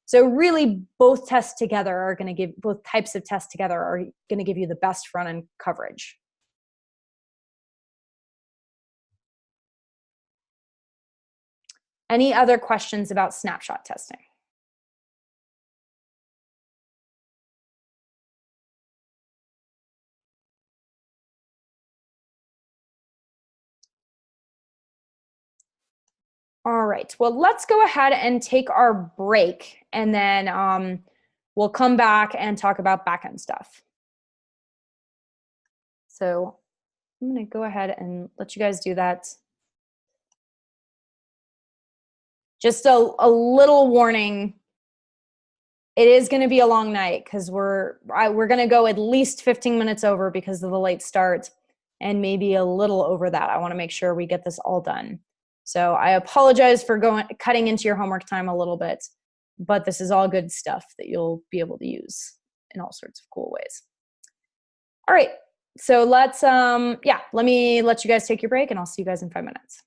So really both types of tests together are going to give you the best front-end coverage. Any other questions about snapshot testing? All right, well, let's go ahead and take our break and then we'll come back and talk about backend stuff. So I'm gonna go ahead and let you guys do that. Just a little warning, it is gonna be a long night because we're gonna go at least 15 minutes over because of the late start and maybe a little over that. I wanna make sure we get this all done. So I apologize for cutting into your homework time a little bit, but this is all good stuff that you'll be able to use in all sorts of cool ways. All right, so let's, let me let you guys take your break and I'll see you guys in 5 minutes.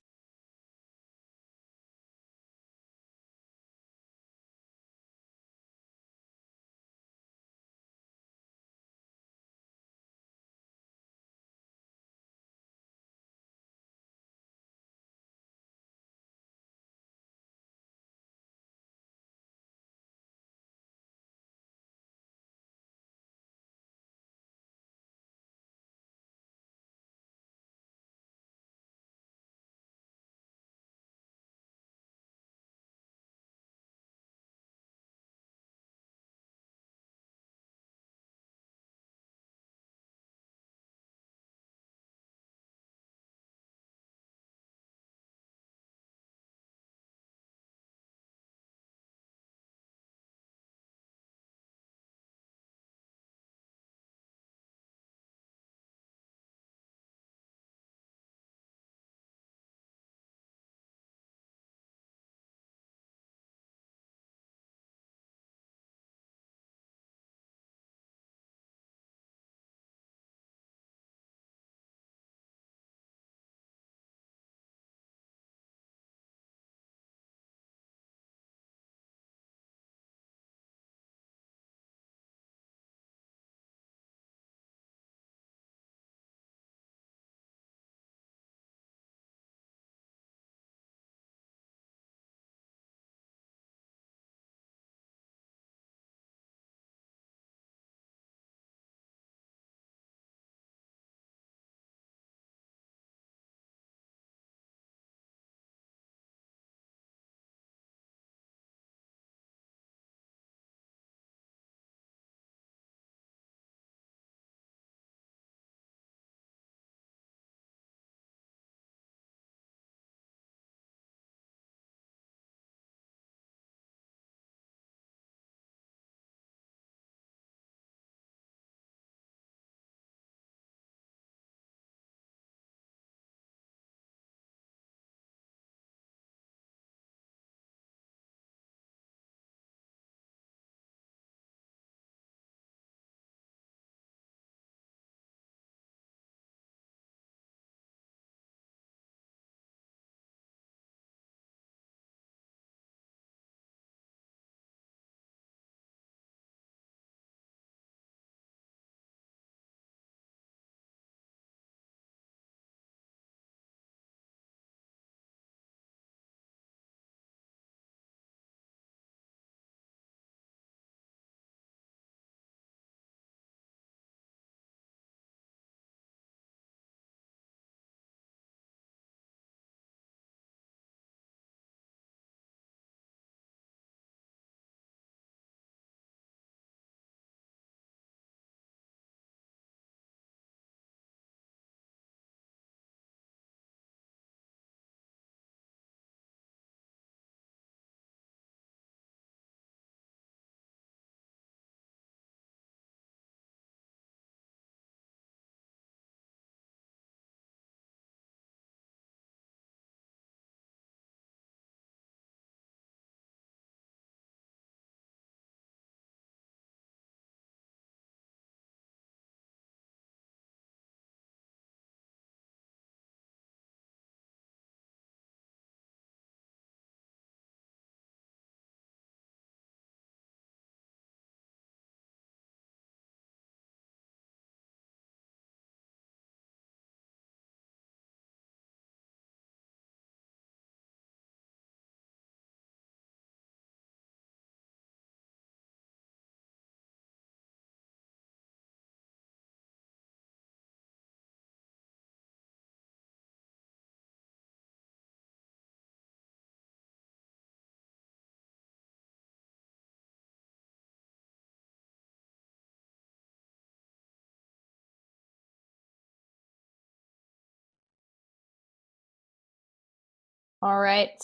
All right.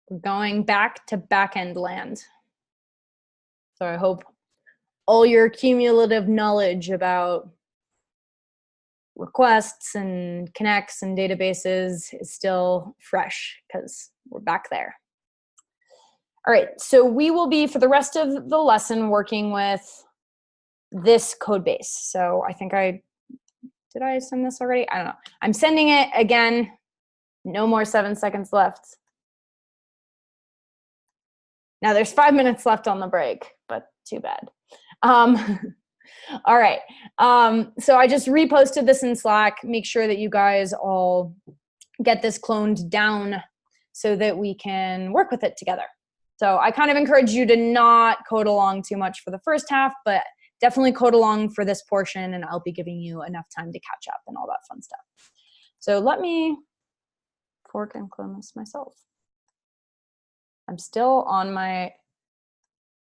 We're going back to backend land. So I hope all your cumulative knowledge about requests and connects and databases is still fresh because we're back there. All right, so we will be, for the rest of the lesson, working with this code base. So I think did I send this already? I don't know. I'm sending it again. No more 7 seconds left. Now there's 5 minutes left on the break, but too bad. All right, so I just reposted this in Slack. Make sure that you guys all get this cloned down so that we can work with it together. So I kind of encourage you to not code along too much for the first half, but definitely code along for this portion, and I'll be giving you enough time to catch up and all that fun stuff. So let me fork and clone this myself. I'm still on my,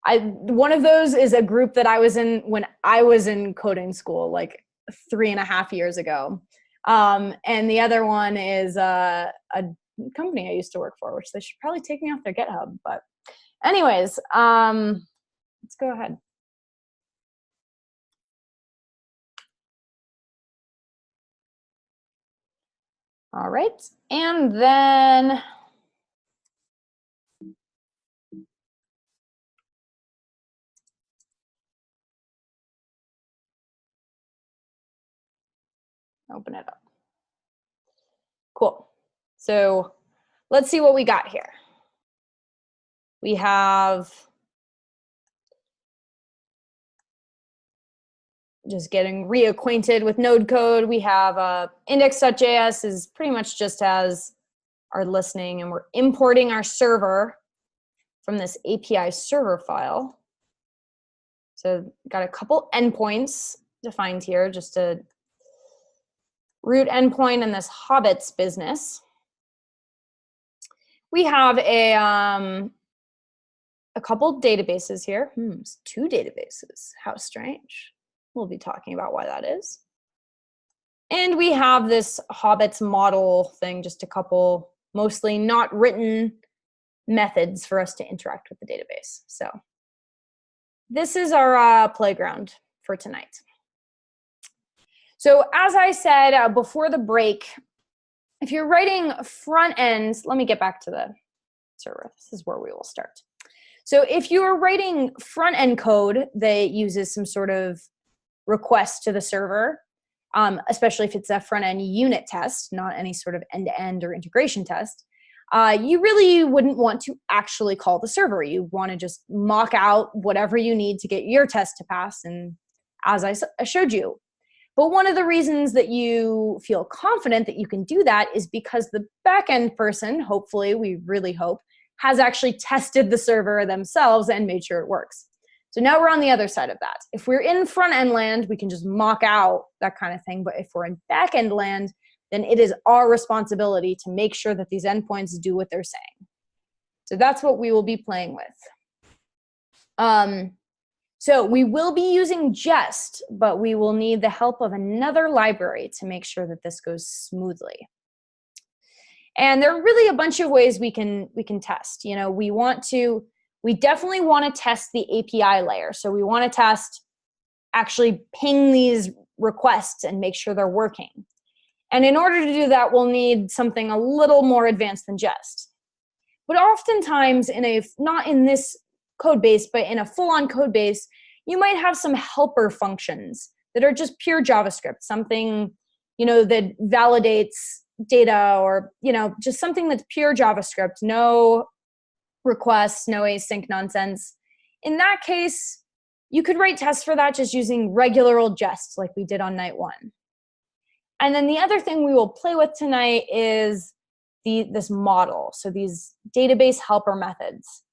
one of those is a group that I was in when I was in coding school, like 3.5 years ago. And the other one is a company I used to work for, which they should probably take me off their GitHub. But anyways, let's go ahead. All right, and then open it up. Cool. So let's see what we got here. We have just getting reacquainted with node code. We have index.js is pretty much just as our listening, and we're importing our server from this API server file. So got a couple endpoints defined here, just a root endpoint and this hobbits business. We have a couple databases here. It's 2 databases. How strange. We'll be talking about why that is. And we have this hobbits model thing, just a couple mostly not written methods for us to interact with the database. So this is our playground for tonight. So as I said before the break, if you're writing front end, let me get back to the server. This is where we will start. So if you're writing front end code that uses some sort of request to the server, especially if it's a front end unit test, not any sort of end-to-end or integration test, you really wouldn't want to actually call the server. You want to just mock out whatever you need to get your test to pass, and as I showed you. But one of the reasons that you feel confident that you can do that is because the backend person, hopefully, we really hope, has actually tested the server themselves and made sure it works. So now we're on the other side of that. If we're in front end land, we can just mock out that kind of thing. But if we're in back end land, then it is our responsibility to make sure that these endpoints do what they're saying. So that's what we will be playing with. So we will be using Jest, but we will need the help of another library to make sure that this goes smoothly. And there are really a bunch of ways we can test. You know, we definitely want to test the API layer. So we want to test, actually ping these requests and make sure they're working. And in order to do that, we'll need something a little more advanced than Jest. But oftentimes, not in this code base, but in a full-on code base, you might have some helper functions that are just pure JavaScript, something, that validates data, or, just something that's pure JavaScript, no requests, no async nonsense. In that case, you could write tests for that just using regular old Jest like we did on night 1. And then the other thing we will play with tonight is this model. So these database helper methods.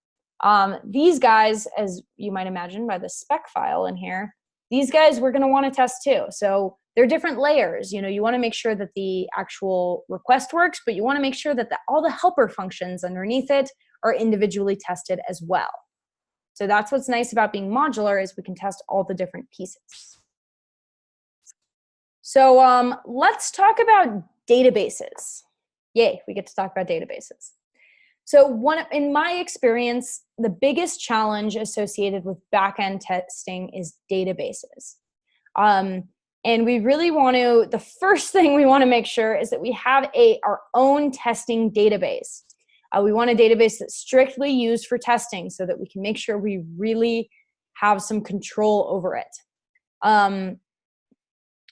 These guys, as you might imagine by the spec file in here, these guys we're going to want to test too. So they're different layers. You want to make sure that the actual request works, but you want to make sure that all the helper functions underneath it are individually tested as well. So that's what's nice about being modular, is we can test all the different pieces. So let's talk about databases. Yay, we get to talk about databases. So in my experience, the biggest challenge associated with back-end testing is databases. And we really want to, the first thing we want to make sure is that we have our own testing database. We want a database that's strictly used for testing so that we can make sure we really have some control over it.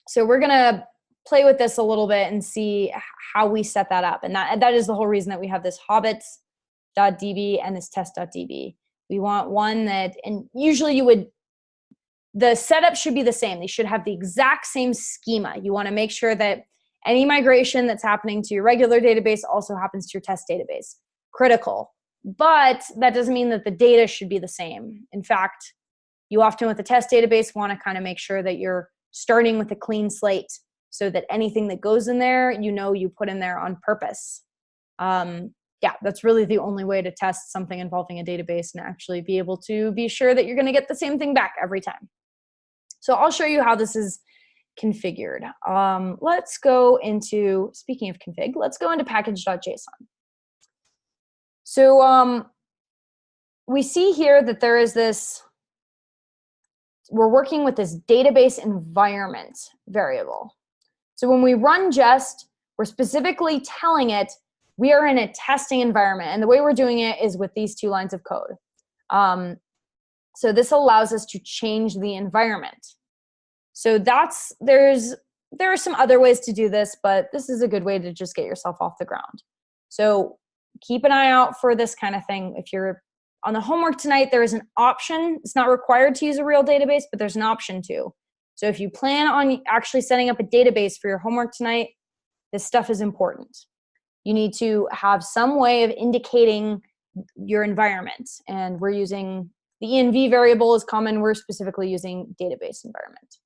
So we're going to play with this a little bit and see how we set that up. And that is the whole reason that we have this hobbits.db and this test.db. We want one that, and usually the setup should be the same. They should have the exact same schema. You want to make sure that any migration that's happening to your regular database also happens to your test database. Critical. But that doesn't mean that the data should be the same. In fact, you often with the test database want to kind of make sure that you're starting with a clean slate so that anything that goes in there, you put in there on purpose. Yeah, that's really the only way to test something involving a database and actually be able to be sure that you're going to get the same thing back every time. So I'll show you how this is configured. Let's go into, speaking of config, let's go into package.json. So we see here that there is this, we're working with this database environment variable. So when we run jest, we're specifically telling it we are in a testing environment. And the way we're doing it is with these 2 lines of code. So this allows us to change the environment. So there are some other ways to do this, but this is a good way to just get yourself off the ground. So keep an eye out for this kind of thing. If you're on the homework tonight, there is an option. It's not required to use a real database, but there's an option to. So if you plan on actually setting up a database for your homework tonight, this stuff is important. You need to have some way of indicating your environment. And we're using the env variable is common. We're specifically using database environment.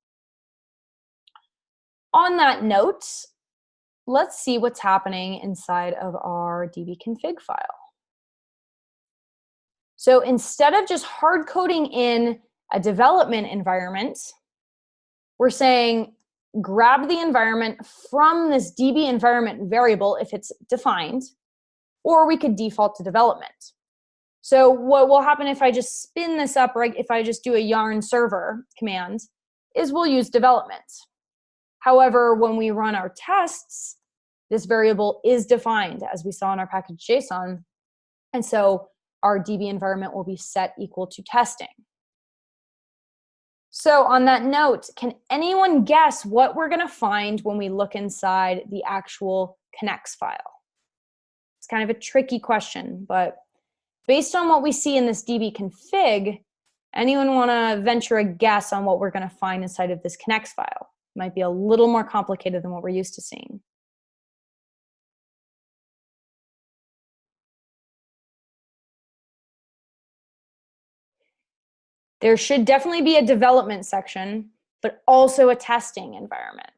On that note, let's see what's happening inside of our dbconfig file. So instead of just hard coding in a development environment, we're saying grab the environment from this db environment variable if it's defined, or we could default to development. So what will happen if I just spin this up, right? If I just do a yarn server command, is we'll use development. However, when we run our tests, this variable is defined as we saw in our package.json. And so our DB environment will be set equal to testing. So on that note, can anyone guess what we're going to find when we look inside the actual connects file? It's kind of a tricky question, but based on what we see in this DB config, anyone want to venture a guess on what we're going to find inside of this connects file? It might be a little more complicated than what we're used to seeing. There should definitely be a development section, but also a testing environment.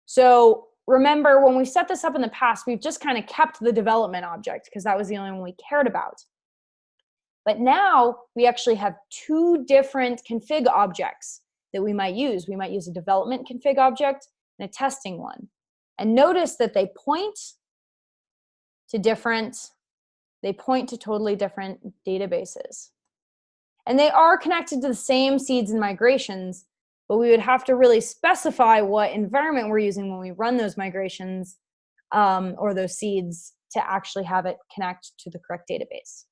So remember, when we set this up in the past, we've just kind of kept the development object because that was the only one we cared about. But now we actually have 2 different config objects that we might use. We might use a development config object and a testing one. And notice that they point to totally different databases. And they are connected to the same seeds and migrations, but we would have to really specify what environment we're using when we run those migrations or those seeds to actually have it connect to the correct database.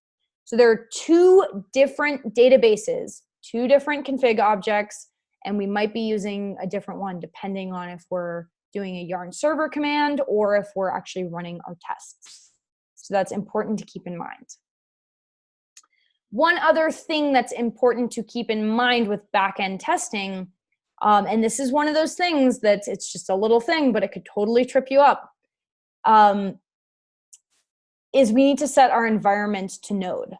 So there are 2 different databases, 2 different config objects, and we might be using a different one depending on if we're doing a yarn server command or if we're actually running our tests. So that's important to keep in mind. One other thing that's important to keep in mind with back-end testing, and this is one of those things that it's just a little thing, but it could totally trip you up, is we need to set our environment to Node.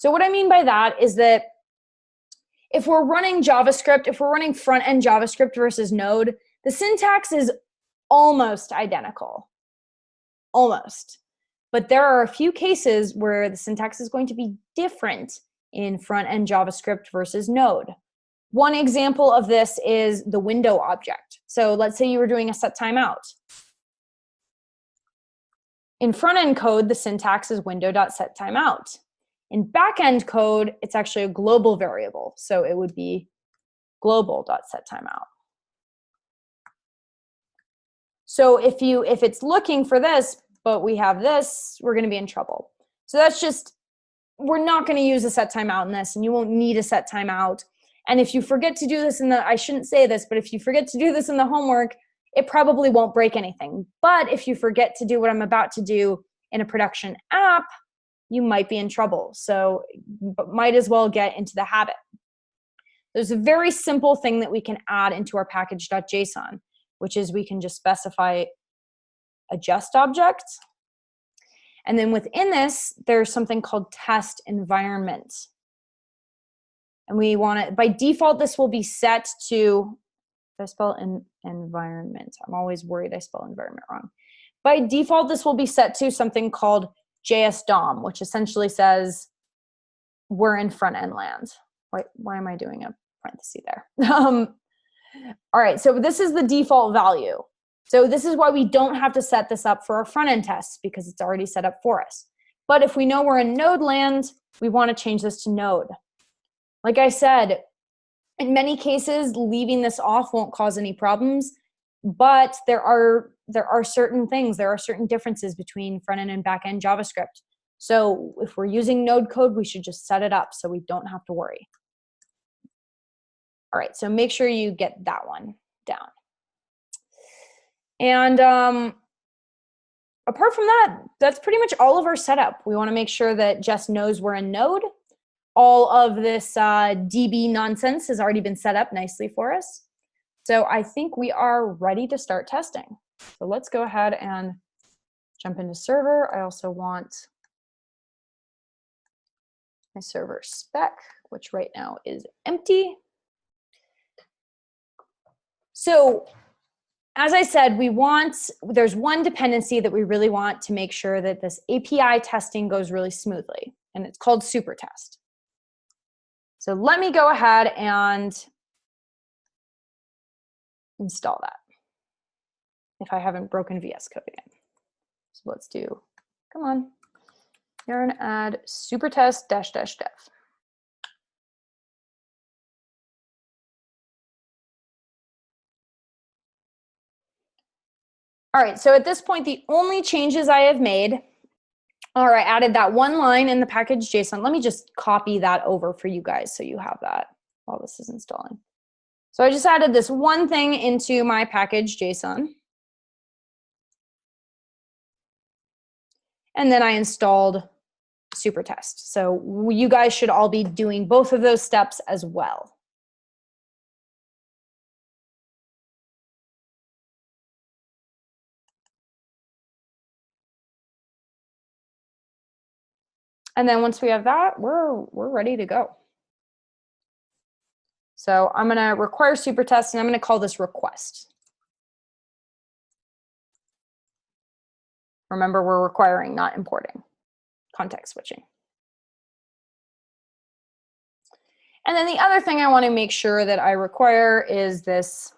So what I mean by that is that if we're running JavaScript, if we're running front-end JavaScript versus Node, the syntax is almost identical, almost. But there are a few cases where the syntax is going to be different in front-end JavaScript versus Node. One example of this is the window object. So let's say you were doing a set timeout. In front-end code, the syntax is window.setTimeout. In back-end code, it's actually a global variable. So it would be global.setTimeout. So if it's looking for this, but we have this, we're going to be in trouble. So that's just, we're not going to use a set timeout in this, and you won't need a set timeout. And if you forget to do this in the, I shouldn't say this, but if you forget to do this in the homework, it probably won't break anything. But if you forget to do what I'm about to do in a production app, you might be in trouble. So might as well get into the habit. There's a very simple thing that we can add into our package.json, which is we can just specify a just object. And then within this, there's something called test environment. And we want to, by default, this will be set to, I spell environment. I'm always worried I spell environment wrong. By default, this will be set to something called JS DOM, which essentially says we're in front end land. Why am I doing a parenthesis there? All right, so this is the default value. So this is why we don't have to set this up for our front end tests, because it's already set up for us. But if we know we're in node land, we want to change this to node. Like I said, in many cases, leaving this off won't cause any problems, but there are certain things, there are certain differences between front end and back end JavaScript. So if we're using node code, we should just set it up so we don't have to worry. All right, so make sure you get that one down. And apart from that, that's pretty much all of our setup. We want to make sure that Jess knows we're in node. All of this DB nonsense has already been set up nicely for us. So I think we are ready to start testing. So let's go ahead and jump into server. I also want my server spec, which right now is empty. So as I said, there's one dependency that we really want to make sure that this API testing goes really smoothly, and it's called super test. So let me go ahead and install that if I haven't broken VS Code again. So let's do, come on, yarn add super test -- dev. All right, so at this point, the only changes I have made are I added that one line in the package JSON. Let me just copy that over for you guys so you have that while this is installing. So I just added this one thing into my package JSON. And then I installed super test. So you guys should all be doing both of those steps as well. And then once we have that, we're ready to go. So I'm going to require super test, and I'm going to call this request. Remember, we're requiring, not importing. Context switching. And then the other thing I want to make sure that I require is this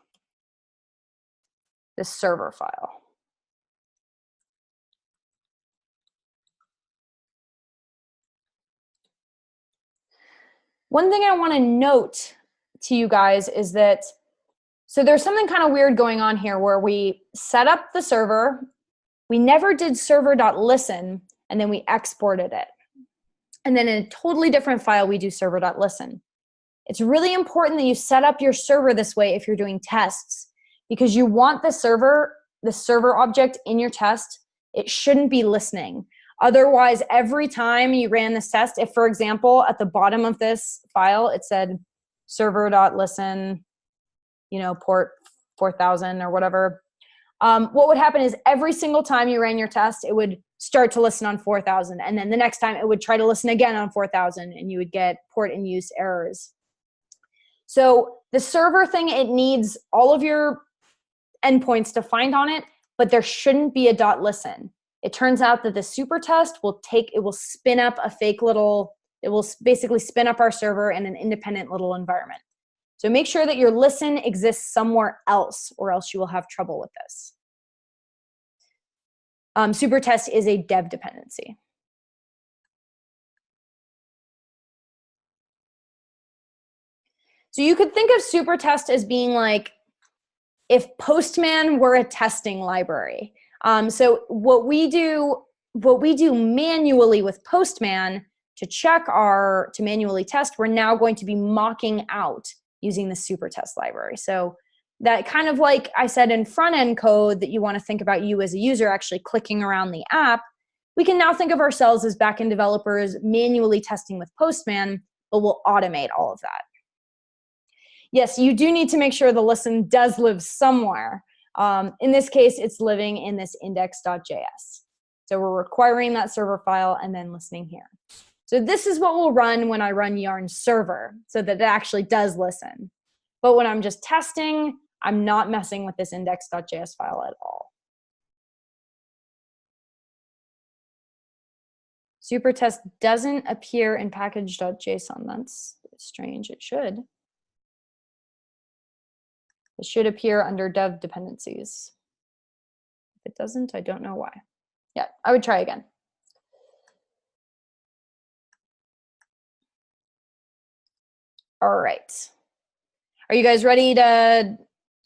server file. One thing I want to note to you guys is that, so there's something kind of weird going on here where we set up the server, we never did server.listen, and then we exported it. And then in a totally different file, we do server.listen. It's really important that you set up your server this way if you're doing tests, because you want the server object in your test. It shouldn't be listening. Otherwise, every time you ran this test, if, for example, at the bottom of this file, it said server.listen, port 4000 or whatever, what would happen is every single time you ran your test, it would start to listen on 4000. And then the next time it would try to listen again on 4000, and you would get port in use errors. So the server thing, it needs all of your endpoints defined on it, but there shouldn't be a .listen. It turns out that the super test will spin up a fake little, it will basically spin up our server in an independent little environment. So make sure that your listen exists somewhere else, or else you will have trouble with this. Supertest is a dev dependency. So you could think of Supertest as being like if Postman were a testing library. So what we do manually with Postman to manually test, we're now going to be mocking out using the Supertest library. So that kind of like I said in front-end code that you want to think about you as a user actually clicking around the app, we can now think of ourselves as backend developers manually testing with Postman, but we'll automate all of that. Yes, you do need to make sure the listen does live somewhere. In this case, it's living in this index.js. So we're requiring that server file and then listening here. So this is what will run when I run yarn server so that it actually does listen. But when I'm just testing, I'm not messing with this index.js file at all. Supertest doesn't appear in package.json. That's strange. It should. It should appear under dev dependencies. If it doesn't, I don't know why. Yeah, I would try again. All right. Are you guys ready to,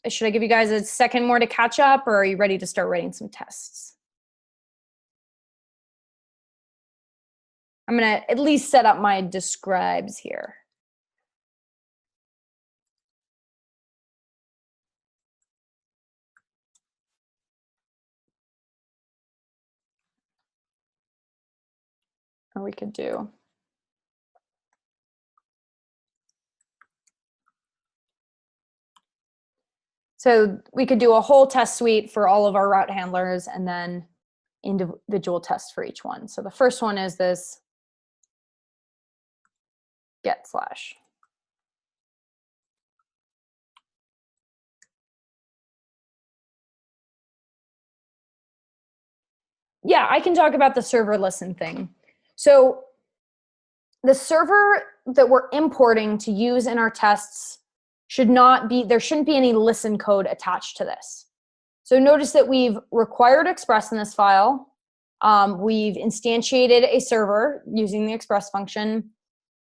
should I give you guys a second more to catch up, or are you ready to start writing some tests? I'm gonna at least set up my describes here. Or we could do. So we could do a whole test suite for all of our route handlers and then individual tests for each one. So the first one is this get slash. Yeah, I can talk about the server listen thing. So the server that we're importing to use in our tests there shouldn't be any listen code attached to this. So notice that we've required express in this file. We've instantiated a server using the express function.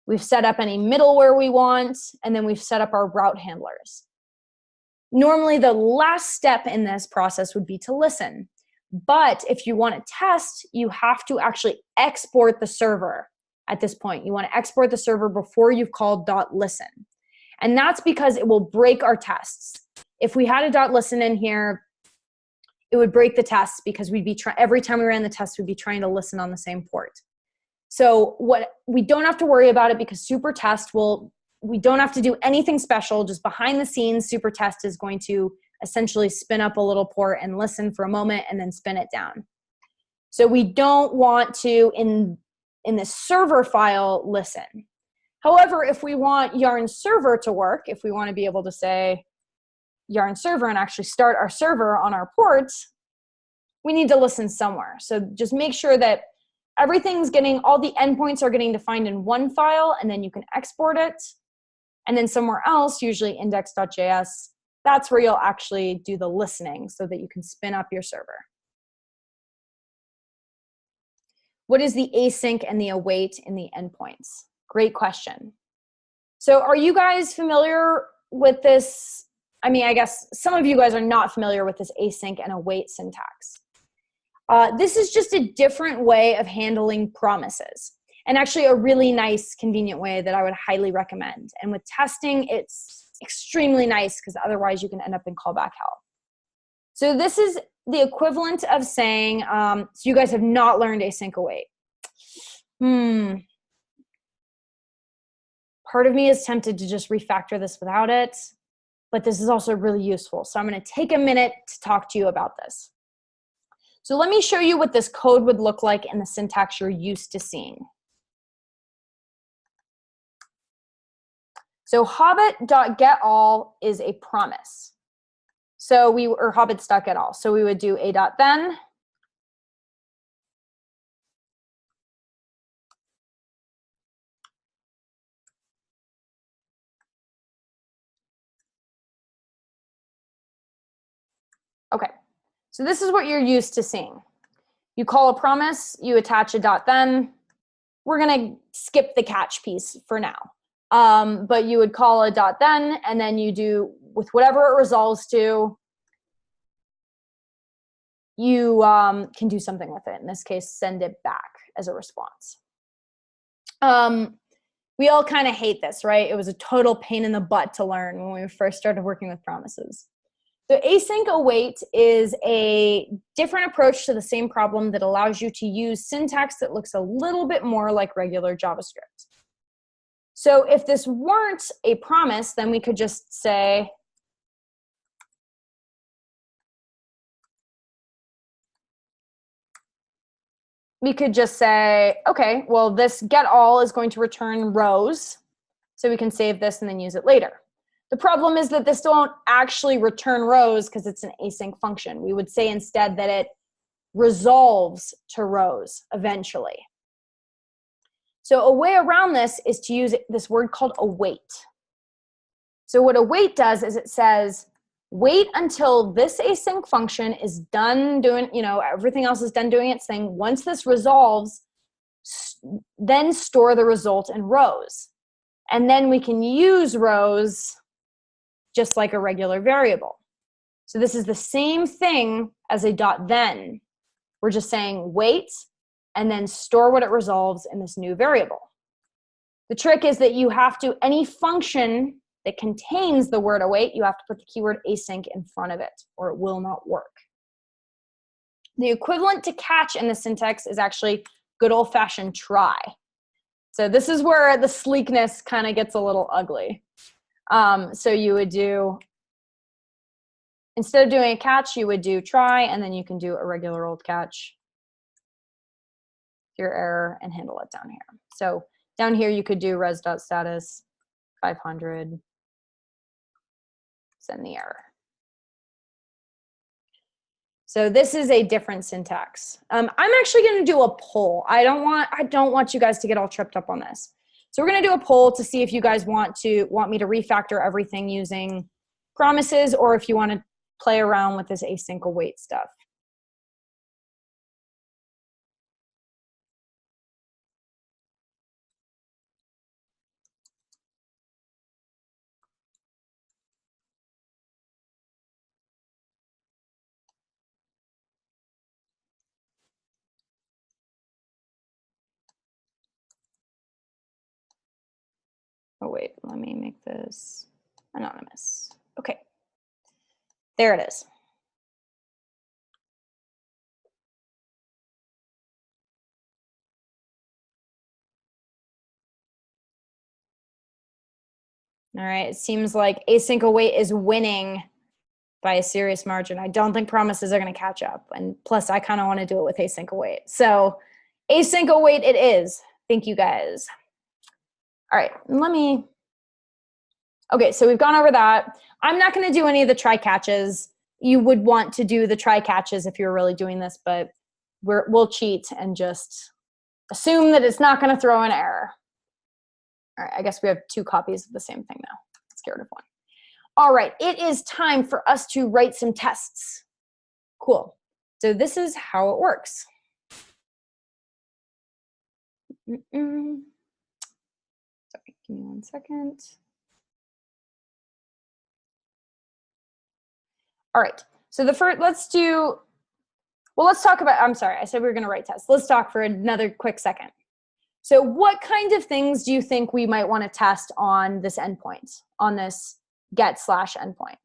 We've set up any middleware we want, and then we've set up our route handlers. Normally, the last step in this process would be to listen. But if you want to test, you have to actually export the server at this point. You want to export the server before you've called .listen. And that's because it will break our tests. If we had a .listen in here, it would break the tests because we'd be every time we ran the test, we'd be trying to listen on the same port. So we don't have to worry about it because Supertest we don't have to do anything special. Just behind the scenes, Supertest is going to essentially spin up a little port and listen for a moment and then spin it down. So we don't want to, in the server file, listen. However, if we want yarn server to work, if we want to be able to say yarn server and actually start our server on our ports, we need to listen somewhere. So just make sure that all the endpoints are getting defined in one file, and then you can export it. And then somewhere else, usually index.js, that's where you'll actually do the listening so that you can spin up your server. What is the async and the await in the endpoints? Great question. So are you guys familiar with this? I mean, I guess some of you guys are not familiar with this async and await syntax. This is just a different way of handling promises, and actually a really nice, convenient way that I would highly recommend. And with testing, it's extremely nice because otherwise you can end up in callback hell. So this is the equivalent of saying, so you guys have not learned async await. Part of me is tempted to just refactor this without it, but this is also really useful. So I'm going to take a minute to talk to you about this. So let me show you what this code would look like in the syntax you're used to seeing. So hobbit.getAll is a promise. So or hobbits.getAll. So we would do a.then. Okay, so this is what you're used to seeing. You call a promise, you attach a dot then. We're gonna skip the catch piece for now. But you would call a dot then, and then you do with whatever it resolves to, you can do something with it. In this case, send it back as a response. We all kind of hate this, right? It was a total pain in the butt to learn when we first started working with promises. So async await is a different approach to the same problem that allows you to use syntax that looks a little bit more like regular JavaScript. So if this weren't a promise, then we could just say, okay, well, this get all is going to return rows. So we can save this and then use it later. The problem is that this don't actually return rows because it's an async function. We would say instead that it resolves to rows eventually. So a way around this is to use this word called await. So what await does is it says, wait until this async function is done doing, everything else is done doing its thing. Once this resolves, then store the result in rows. And then we can use rows just like a regular variable. So this is the same thing as a dot then. We're just saying wait and then store what it resolves in this new variable. The trick is that you have to, any function that contains the word await, you have to put the keyword async in front of it or it will not work. The equivalent to catch in the syntax is actually good old-fashioned try. So this is where the sleekness kind of gets a little ugly. So you would do, instead of doing a catch, you would do try, and then you can do a regular old catch, your error, and handle it down here. So down here you could do res.status 500, send the error. So this is a different syntax. I'm actually going to do a poll. I don't want you guys to get all tripped up on this. So we're going to do a poll to see if you guys want me to refactor everything using promises, or if you want to play around with this async await stuff. Oh wait, let me make this anonymous. Okay, there it is. All right, it seems like async await is winning by a serious margin. I don't think promises are going to catch up. And plus, I kind of want to do it with async await. So async await it is. Thank you, guys. All right, okay, so we've gone over that. I'm not going to do any of the try catches. You would want to do the try catches if you're really doing this, but we'll cheat and just assume that it's not going to throw an error. All right, I guess we have two copies of the same thing now. Scared of one. All right, it is time for us to write some tests. Cool. So this is how it works. Sorry, give me 1 second. All right, so the first, let's talk about, I'm sorry, I said we were going to write tests. Let's talk for another quick second. So what kinds of things do you think we might want to test on this endpoint, on this get/endpoint?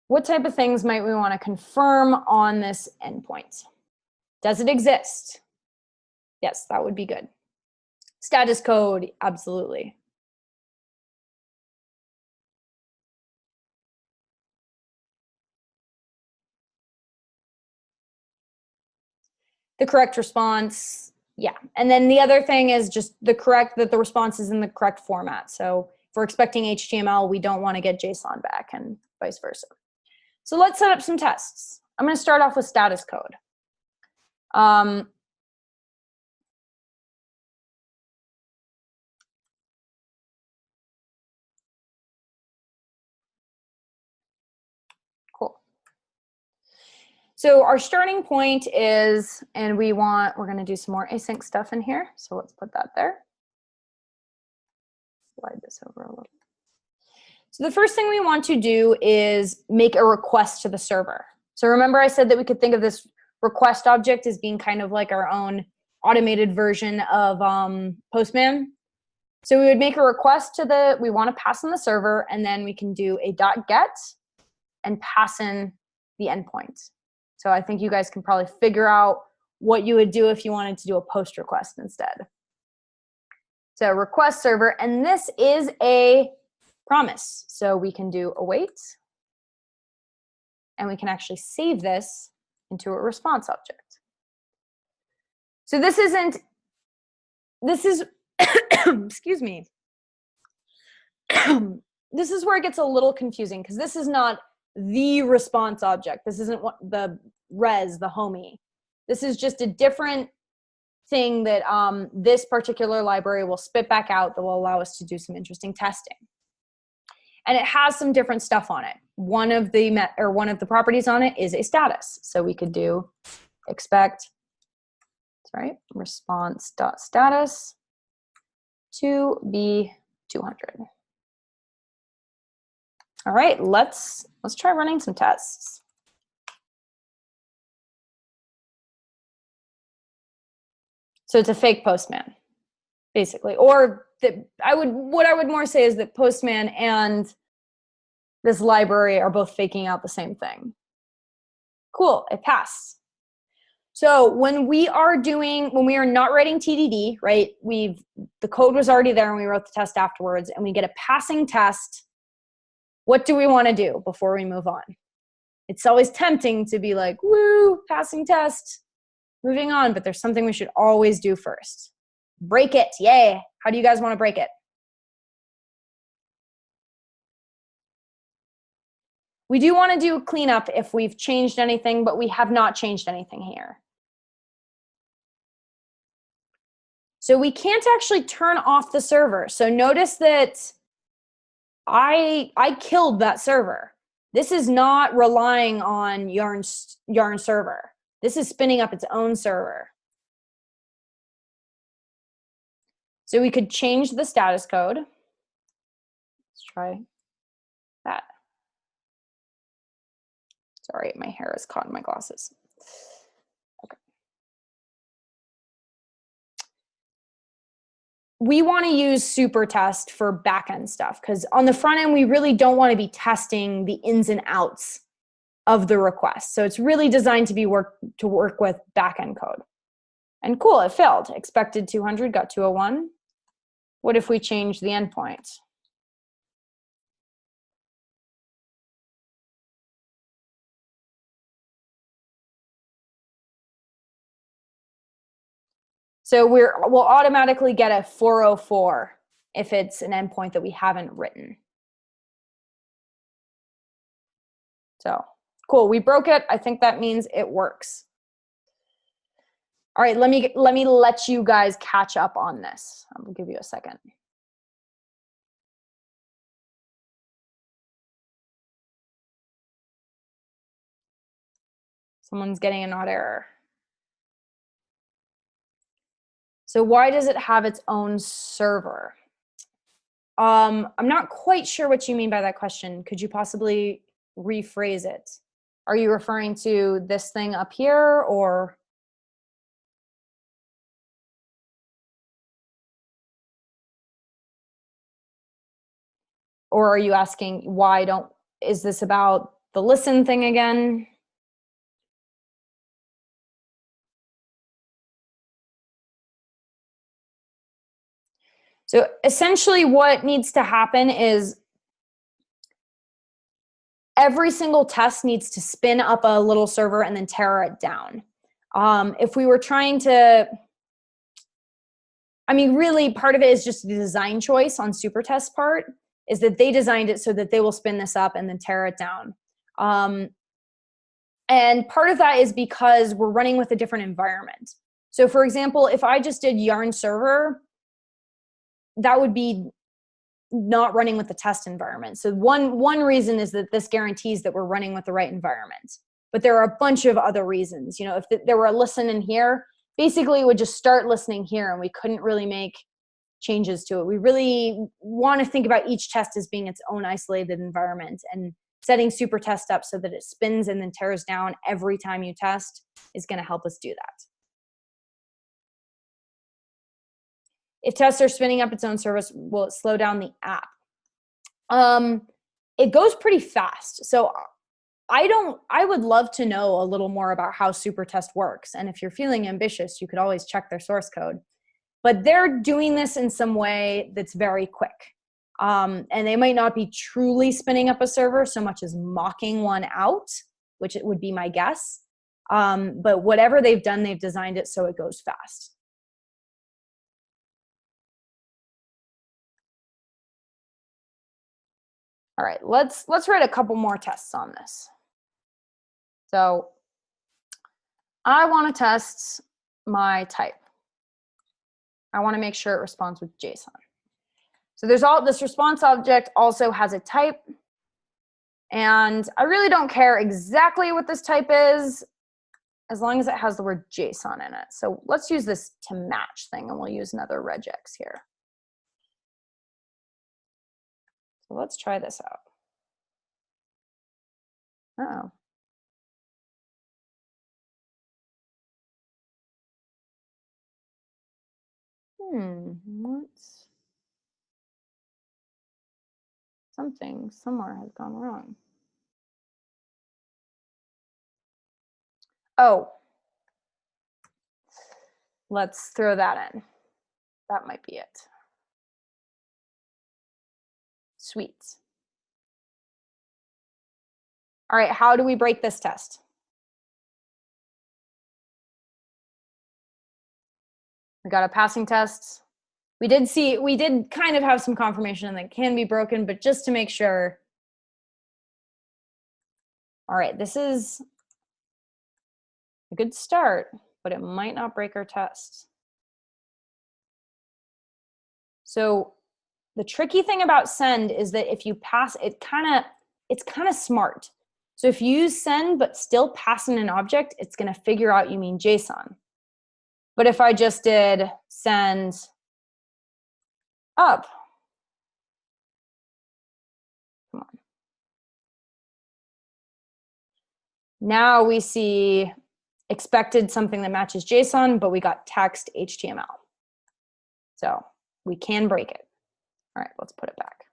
What type of things might we want to confirm on this endpoint? Does it exist? Yes, that would be good. Status code, absolutely. The correct response, yeah. And then the other thing is just that the response is in the correct format. So if we're expecting HTML, we don't want to get JSON back and vice versa. So let's set up some tests. I'm going to start off with status code. So our starting point is, and we're going to do some more async stuff in here. So let's put that there. Slide this over a little. So the first thing we want to do is make a request to the server. So remember I said that we could think of this request object as being kind of like our own automated version of Postman. So we would make a request to we want to pass in the server, and then we can do a .get and pass in the endpoint. So I think you guys can probably figure out what you would do if you wanted to do a post request instead. So request server, and this is a promise. So we can do await, and we can actually save this into a response object. So this is, excuse me. This is where it gets a little confusing because this is not the response object. This isn't what the homie. This is just a different thing that this particular library will spit back out that will allow us to do some interesting testing. And it has some different stuff on it. One of the properties on it is a status. So we could do expect, response.status to be 200. All right, let's try running some tests. So it's a fake Postman, basically. Or what I would more say is that Postman and this library are both faking out the same thing. Cool, it passed. So when we are not writing TDD, right? The code was already there and we wrote the test afterwards, and we get a passing test. What do we want to do before we move on? It's always tempting to be like, woo, passing test, moving on, but there's something we should always do first. Break it, yay. How do you guys want to break it? We do want to do a cleanup if we've changed anything, but we have not changed anything here. So we can't actually turn off the server. So notice that I killed that server. This is not relying on Yarn server. This is spinning up its own server. So we could change the status code. Let's try that. Sorry, my hair is caught in my glasses. Okay. We want to use super test for backend stuff because on the front end, we really don't want to be testing the ins and outs of the request. So it's really designed to work with backend code. And cool, it failed. Expected 200, got 201. What if we change the endpoint? So we'll automatically get a 404 if it's an endpoint that we haven't written. So cool, we broke it. I think that means it works. All right, let me let you guys catch up on this. I'll give you a second. Someone's getting an odd error. So why does it have its own server? I'm not quite sure what you mean by that question. Could you possibly rephrase it? Are you referring to this thing up here, or? Or are you asking is this about the listen thing again? So essentially what needs to happen is every single test needs to spin up a little server and then tear it down. If we were trying to, really part of it is just the design choice on Supertest's part, is that they designed it so that they will spin this up and then tear it down. And part of that is because we're running with a different environment. So for example, if I just did yarn server, that would be not running with the test environment. So one reason is that this guarantees that we're running with the right environment. but there are a bunch of other reasons. You know, if there were a listen in here, basically it would just start listening here and we couldn't really make changes to it. We really want to think about each test as being its own isolated environment, and setting super test up so that it spins and then tears down every time you test is going to help us do that. If tests are spinning up its own service, will it slow down the app? It goes pretty fast. So I would love to know a little more about how Supertest works. And if you're feeling ambitious, you could always check their source code. But they're doing this in some way that's very quick. And they might not be truly spinning up a server so much as mocking one out, which it would be my guess. But whatever they've done, they've designed it so it goes fast. All right, let's write a couple more tests on this. So I want to test my type. I want to make sure it responds with JSON. So this response object also has a type, and I really don't care exactly what this type is as long as it has the word JSON in it. So let's use this to match thing, and we'll use another regex here. So let's try this out. Uh-oh. What's something somewhere has gone wrong. Oh, let's throw that in. That might be it. Sweet. All right, how do we break this test? We got a passing test. We did kind of have some confirmation that it can be broken, but just to make sure. All right, this is a good start, but it might not break our test. So the tricky thing about send is that if you pass, it's kind of smart. So if you use send but still pass in an object, it's going to figure out you mean JSON. But if I just did send up, come on. Now we see expected something that matches JSON, but we got text HTML. So we can break it. All right, let's put it back.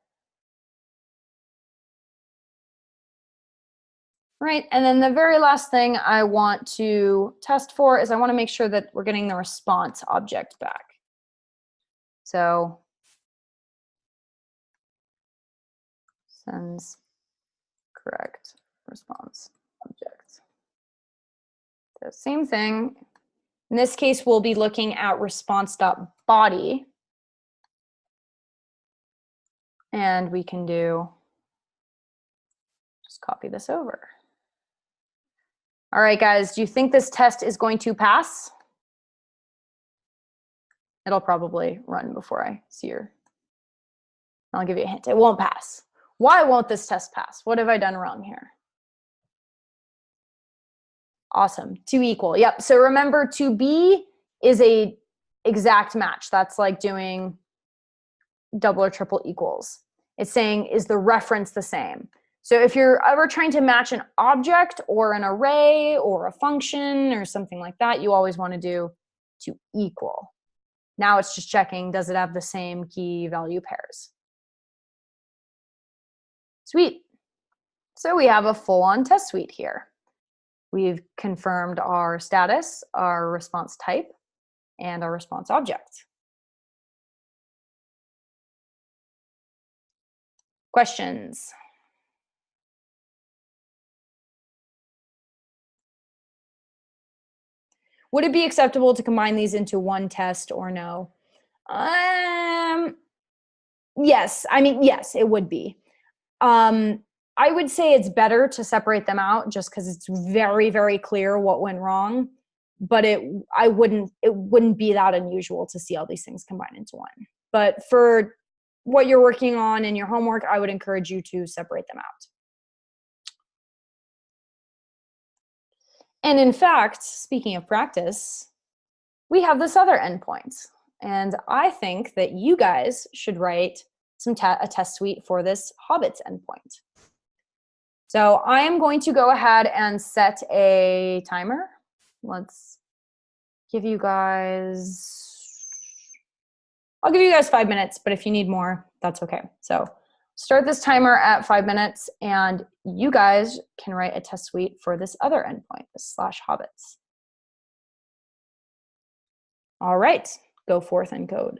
Right, and then the very last thing I want to test for is I want to make sure that we're getting the response object back. So sends correct response object. So same thing. In this case, we'll be looking at response.body. And we can just copy this over. All right, guys, do you think this test is going to pass? It'll probably run before I see her. I'll give you a hint. It won't pass. Why won't this test pass? What have I done wrong here? Awesome. To equal. Yep. So remember, to be is a exact match. That's like doing double or triple equals. It's saying, is the reference the same? So if you're ever trying to match an object or an array or a function or something like that, you always want to do to equal. Now it's just checking, does it have the same key value pairs? Sweet. So we have a full-on test suite here. We've confirmed our status, our response type, and our response object. Questions? Would it be acceptable to combine these into one test or no? Yes, I mean, yes, it would be. I would say it's better to separate them out just because it's very, very clear what went wrong. But it wouldn't be that unusual to see all these things combined into one. But for what you're working on in your homework, I would encourage you to separate them out. And in fact, speaking of practice, we have this other endpoint. And I think that you guys should write a test suite for this Hobbits endpoint. So I am going to go ahead and set a timer. Let's give you guys, I'll give you guys 5 minutes, but if you need more, that's okay. So start this timer at 5 minutes, and you guys can write a test suite for this other endpoint, this /hobbits. All right, go forth and code.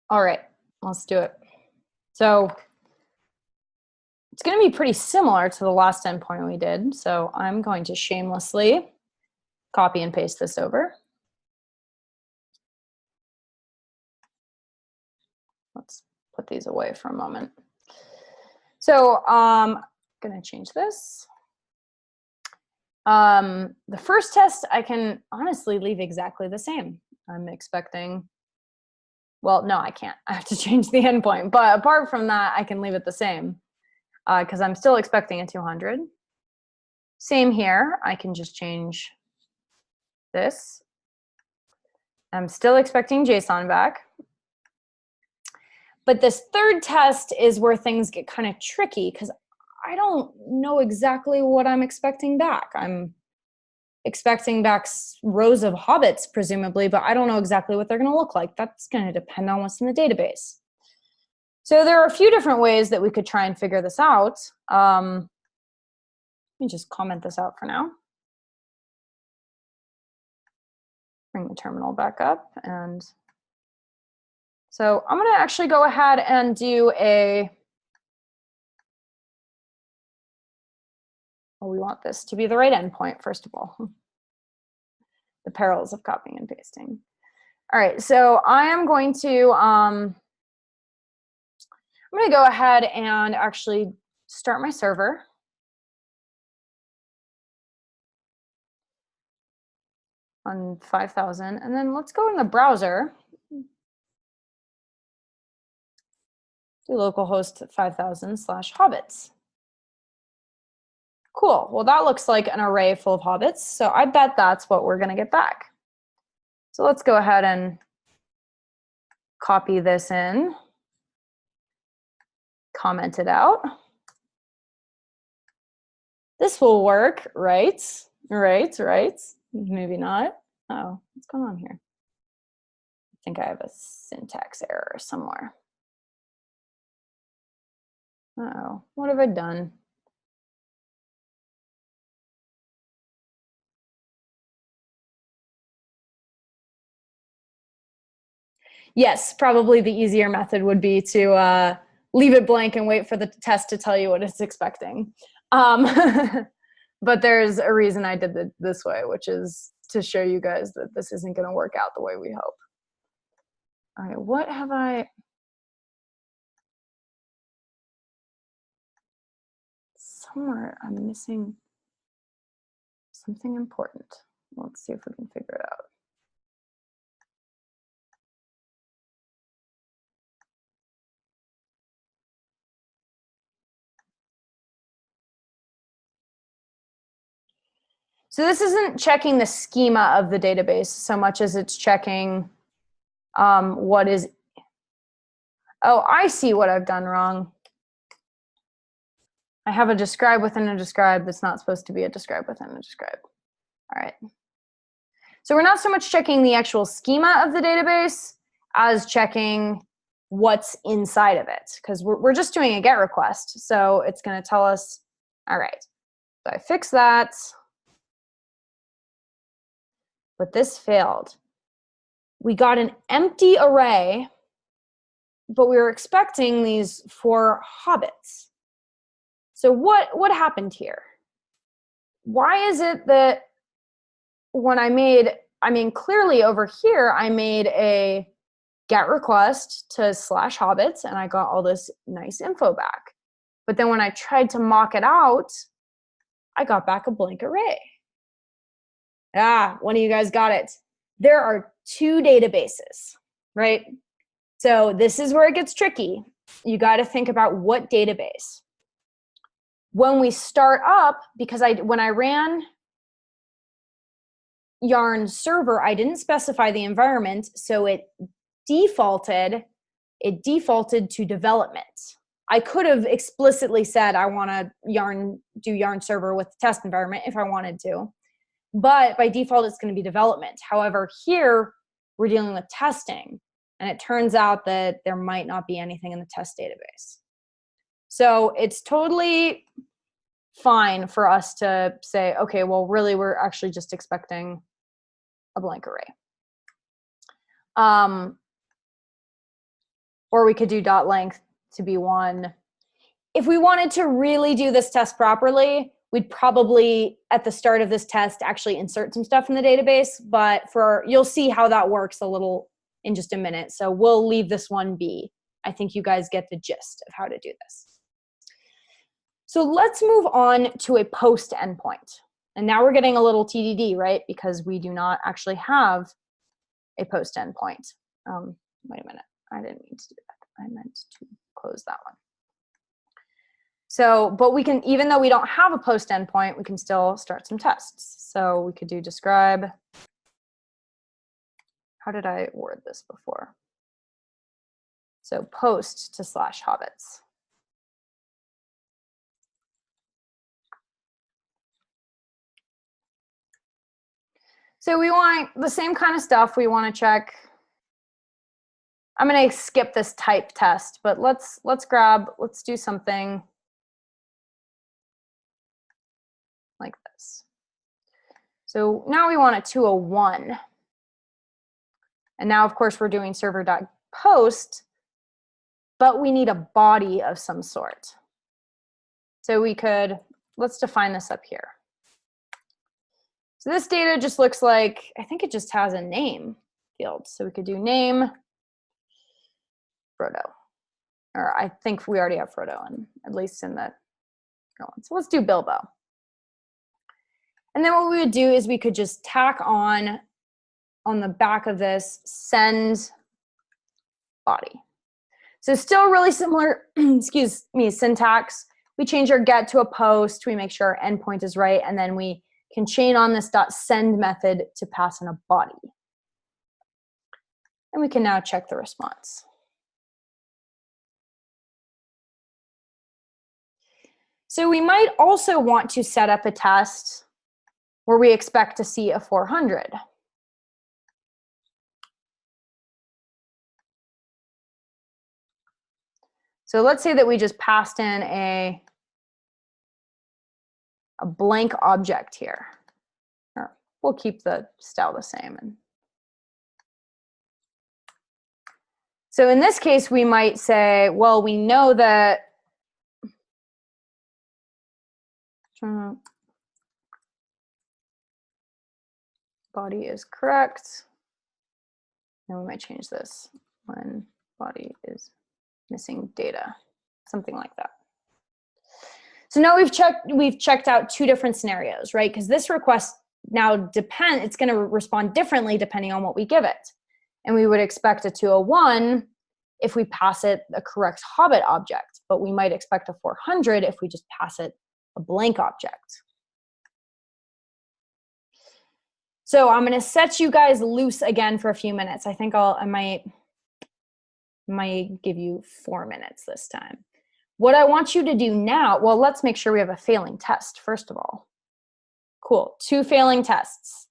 All right, let's do it. So it's going to be pretty similar to the last endpoint we did. So I'm going to shamelessly copy and paste this over. Let's put these away for a moment. So I'm going to change this. The first test I can honestly leave exactly the same. I'm expecting, well, no, I can't. I have to change the endpoint. But apart from that, I can leave it the same because I'm still expecting a 200. Same here. I can just change this. I'm still expecting JSON back. But this third test is where things get kind of tricky because I don't know exactly what I'm expecting back. I'm expecting back rows of hobbits, presumably, but I don't know exactly what they're going to look like. That's going to depend on what's in the database. So there are a few different ways that we could try and figure this out. Let me just comment this out for now. Bring the terminal back up. And so I'm going to actually go ahead and do a, well, we want this to be the right endpoint, first of all. The perils of copying and pasting. All right, so I am going to, I'm going to go ahead and actually start my server. On 5,000, and then let's go in the browser. Do localhost 5,000/hobbits. Cool. Well, that looks like an array full of hobbits, so I bet that's what we're going to get back. So let's go ahead and copy this in, comment it out. This will work, right? Right. Maybe not. Oh, what's going on here? I think I have a syntax error somewhere. Uh-oh, what have I done? Yes, probably the easier method would be to leave it blank and wait for the test to tell you what it's expecting. But there's a reason I did it this way, which is to show you guys that this isn't going to work out the way we hope. All right, what have I? Somewhere I'm missing something important. Let's see if we can figure it out. So this isn't checking the schema of the database so much as it's checking what is, oh, I see what I've done wrong. I have a describe within a describe that's not supposed to be a describe within a describe. All right. So we're not so much checking the actual schema of the database as checking what's inside of it, because we're just doing a GET request. So it's going to tell us, all right, so I fixed that, but this failed. We got an empty array, but we were expecting these 4 hobbits. So what happened here? Why is it that when I mean, clearly over here, I made a GET request to /hobbits, and I got all this nice info back. But then when I tried to mock it out, I got back a blank array. Ah, one of you guys got it. There are 2 databases, right? So this is where it gets tricky. You got to think about what database. When we start up, because when I ran Yarn server, I didn't specify the environment, so it defaulted to development. I could have explicitly said I want to do Yarn server with the test environment if I wanted to, but by default it's going to be development. However, here we're dealing with testing, and it turns out that there might not be anything in the test database. So it's totally fine for us to say, okay, well, really, we're actually just expecting a blank array. or we could do dot length to be 1. If we wanted to really do this test properly, we'd probably, at the start of this test, actually insert some stuff in the database, but you'll see how that works a little in just a minute. So we'll leave this one be. I think you guys get the gist of how to do this. So let's move on to a post endpoint. And now we're getting a little TDD, right? Because we do not actually have a post endpoint. Wait a minute, I didn't mean to do that. I meant to close that one. So, but we can, even though we don't have a post endpoint, we can still start some tests. So we could do describe. How did I word this before? So post to /hobbits. So we want the same kind of stuff. We want to check. I'm going to skip this type test, but let's do something like this. So now we want a 201. And now, of course, we're doing server.post, but we need a body of some sort. So we could, let's define this up here. So this data just looks like, I think it just has a name field. So we could do name Frodo. Or I think we already have Frodo, at least in the one. So let's do Bilbo. And then what we would do is we could just tack on the back of this, send body. So still really similar, excuse me, syntax. We change our get to a post, we make sure our endpoint is right, and then we can chain on this .send method to pass in a body. And we can now check the response. So we might also want to set up a test where we expect to see a 400. So let's say that we just passed in a blank object here. We'll keep the style the same. So in this case, we might say, well, we know that body is correct. And we might change this when body is missing data, something like that. So now we've checked out 2 different scenarios, right? Because this request now it's going to respond differently depending on what we give it. And we would expect a 201 if we pass it a correct Hobbit object, but we might expect a 400 if we just pass it a blank object. So I'm going to set you guys loose again for a few minutes. I think I might give you 4 minutes this time. What I want you to do now, well, let's make sure we have a failing test, first of all. Cool, 2 failing tests,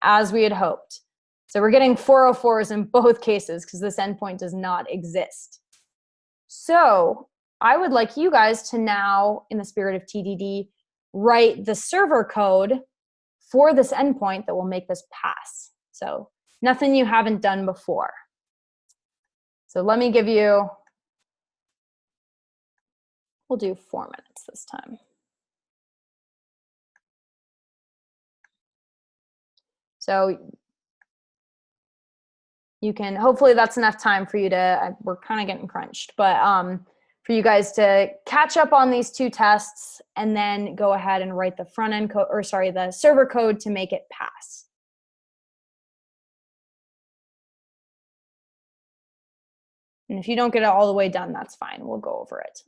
as we had hoped. So we're getting 404s in both cases because this endpoint does not exist. So I would like you guys to now, in the spirit of TDD, write the server code for this endpoint that will make this pass. So nothing you haven't done before. So let me give you, we'll do 4 minutes this time. So you can, hopefully that's enough time for you to, we're kind of getting crunched, but for you guys to catch up on these 2 tests and then go ahead and write the front end code, or sorry, the server code to make it pass. And if you don't get it all the way done, that's fine. We'll go over it.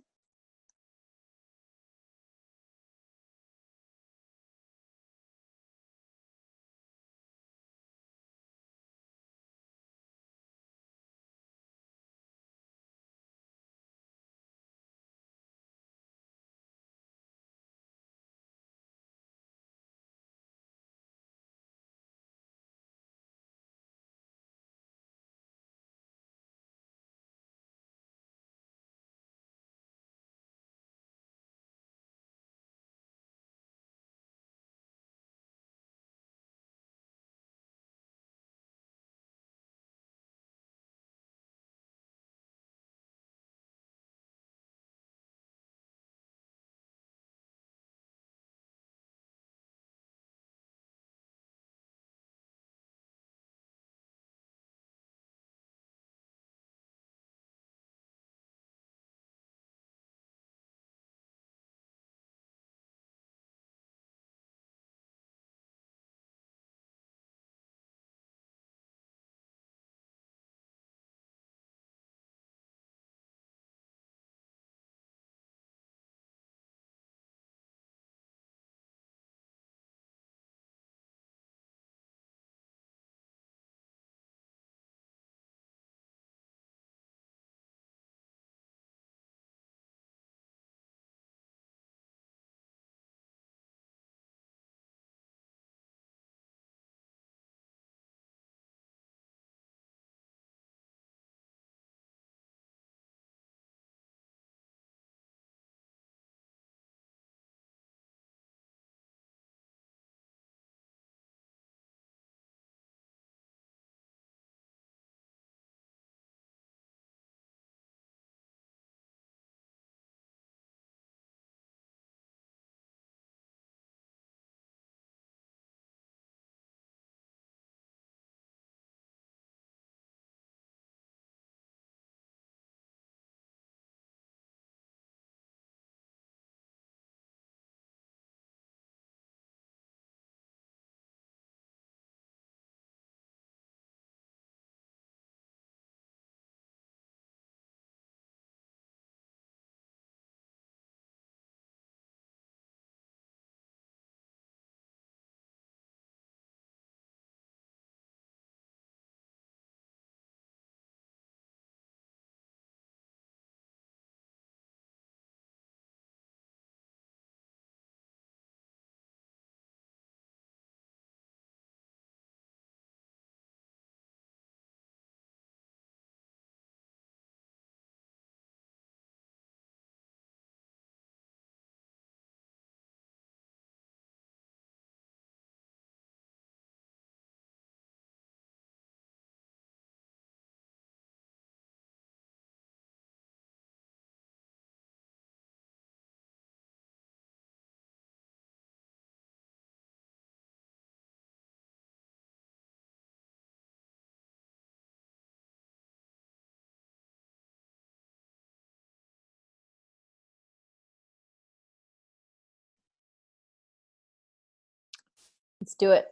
Let's do it.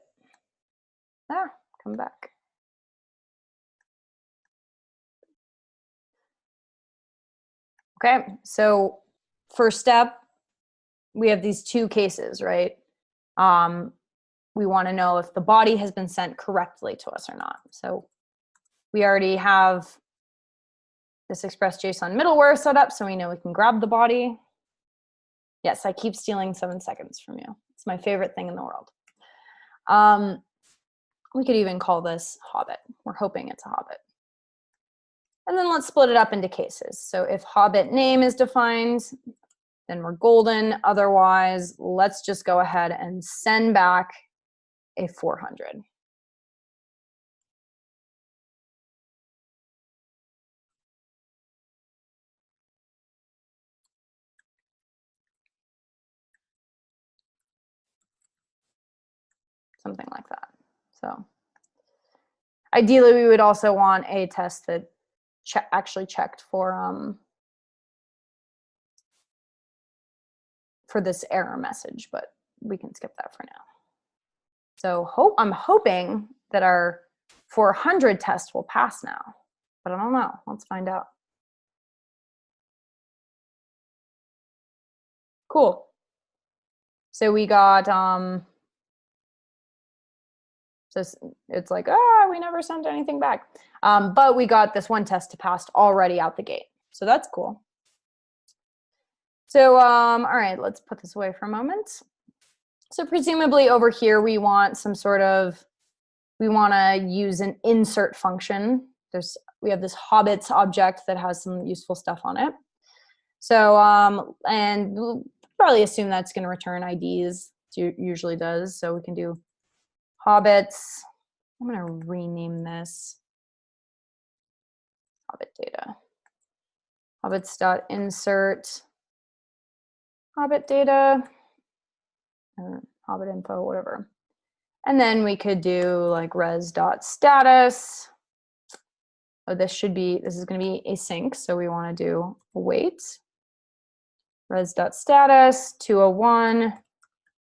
Ah, come back. Okay, so first step, we have these two cases, right? We want to know if the body has been sent correctly to us or not. So we already have this Express.json middleware set up, so we know we can grab the body. Yes, I keep stealing 7 seconds from you. It's my favorite thing in the world. We could even call this Hobbit. We're hoping it's a Hobbit. And then let's split it up into cases. So if Hobbit name is defined, then we're golden. Otherwise, let's just go ahead and send back a 400. Something like that. So ideally, we would also want a test that actually checked for this error message, but we can skip that for now. So I'm hoping that our 400 test will pass now, but I don't know. Let's find out. Cool. So we got, so it's like, we never sent anything back. But we got this one test to pass already out the gate. So that's cool. So, all right, let's put this away for a moment. So presumably over here, we want some sort of, we want to use an insert function. We have this Hobbits object that has some useful stuff on it. So, and we'll probably assume that's going to return IDs. It usually does. So we can do Hobbits. I'm going to rename this Hobbit data. Hobbits.insert Hobbit data, or Hobbit info, whatever. And then we could do like res.status. Oh, this is going to be async, so we want to do await. Res.status 201.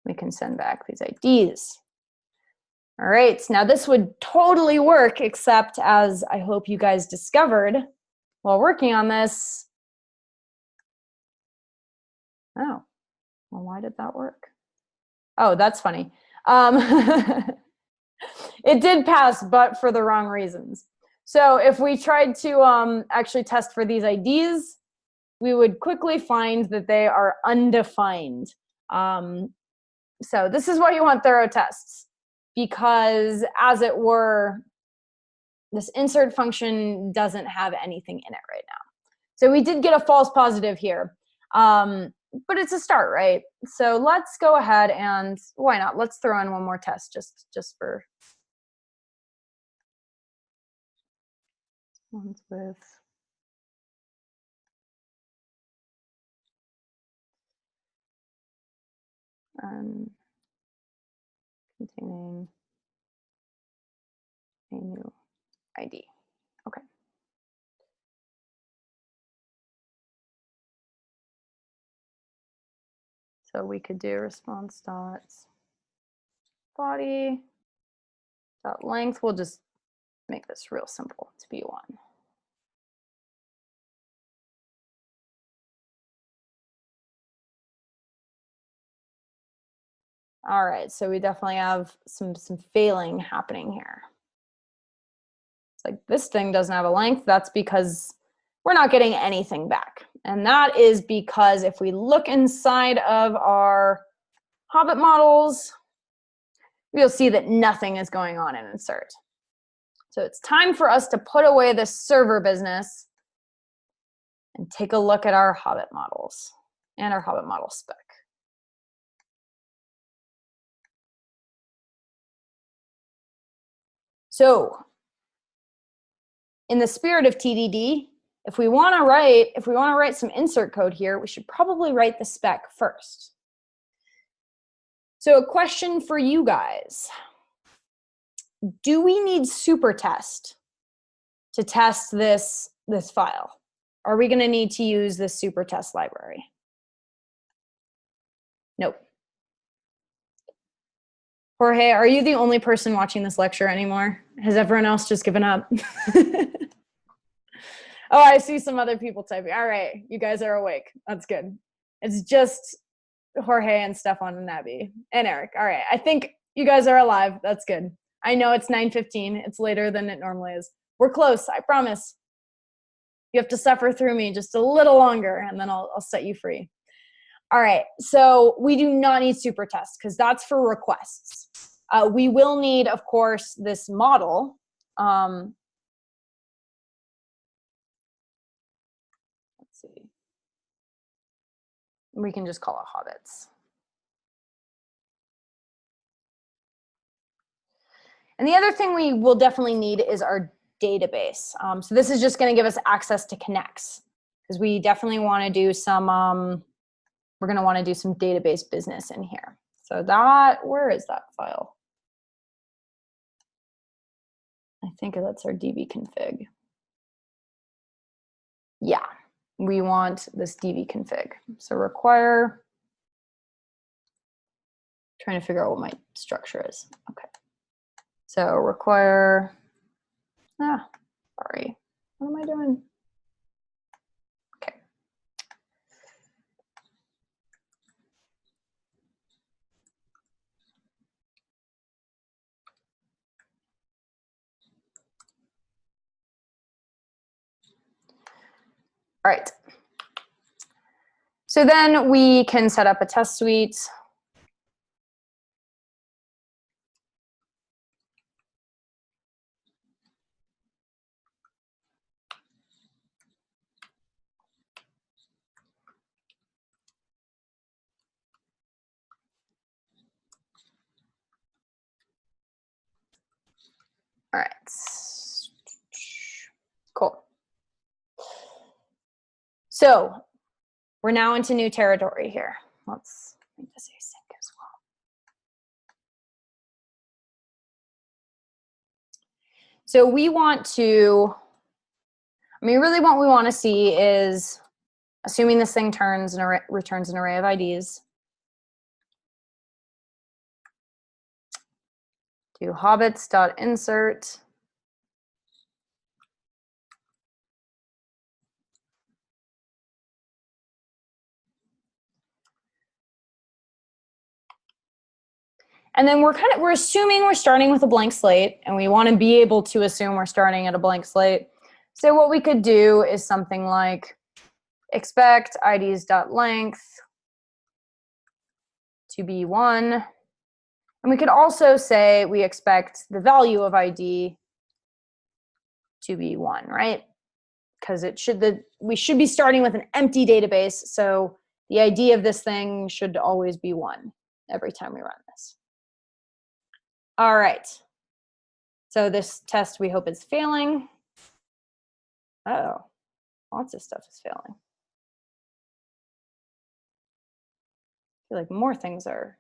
We can send back these IDs. All right, now this would totally work, except as I hope you guys discovered while working on this. Oh, well, why did that work? Oh, that's funny. It did pass, but for the wrong reasons. So if we tried to actually test for these IDs, we would quickly find that they are undefined. So this is why you want thorough tests, because as it were, this insert function doesn't have anything in it right now. So we did get a false positive here, but it's a start, right? So let's go ahead and, why not? Let's throw in one more test just for ones with containing a new ID. Okay. So we could do response dot body dot length. We'll just make this real simple to be one. All right, so we definitely have some failing happening here. It's like this thing doesn't have a length. That's because we're not getting anything back. And that is because if we look inside of our Hobbit models, we'll see that nothing is going on in insert. So it's time for us to put away this server business and take a look at our Hobbit models and our Hobbit model spec. So in the spirit of TDD, if we want to write some insert code here, we should probably write the spec first. So a question for you guys. Do we need supertest to test this file? Are we going to need to use this supertest library? Nope. Jorge, are you the only person watching this lecture anymore? Has everyone else just given up? Oh, I see some other people typing. All right, you guys are awake. That's good. It's just Jorge and Stefan and Abby and Eric. All right, I think you guys are alive. That's good. I know it's 9:15. It's later than it normally is. We're close, I promise. You have to suffer through me just a little longer, and then I'll set you free. All right, so we do not need super tests because that's for requests. We will need, of course, this model. Let's see. We can just call it hobbits. And the other thing we will definitely need is our database. So this is just going to give us access to connects because we definitely want to do some, we're going to want to do some database business in here. So that, where is that file? I think that's our db config. Yeah, we want this db config. So require, trying to figure out what my structure is. Okay. So require, sorry, what am I doing? Okay. All right. So then we can set up a test suite. All right. Cool. So we're now into new territory here. Let's make this async as well. So we want to, really what we want to see is, assuming this thing turns and returns an array of IDs, do hobbits.insert and then we're assuming we're starting with a blank slate, and we want to be able to assume we're starting at a blank slate. So what we could do is something like expect IDs.length to be 1. And we could also say we expect the value of ID to be 1, right? Because we should be starting with an empty database, so the ID of this thing should always be 1 every time we run this. All right. So this test, we hope is failing. Uh-oh, lots of stuff is failing. I feel like more things are.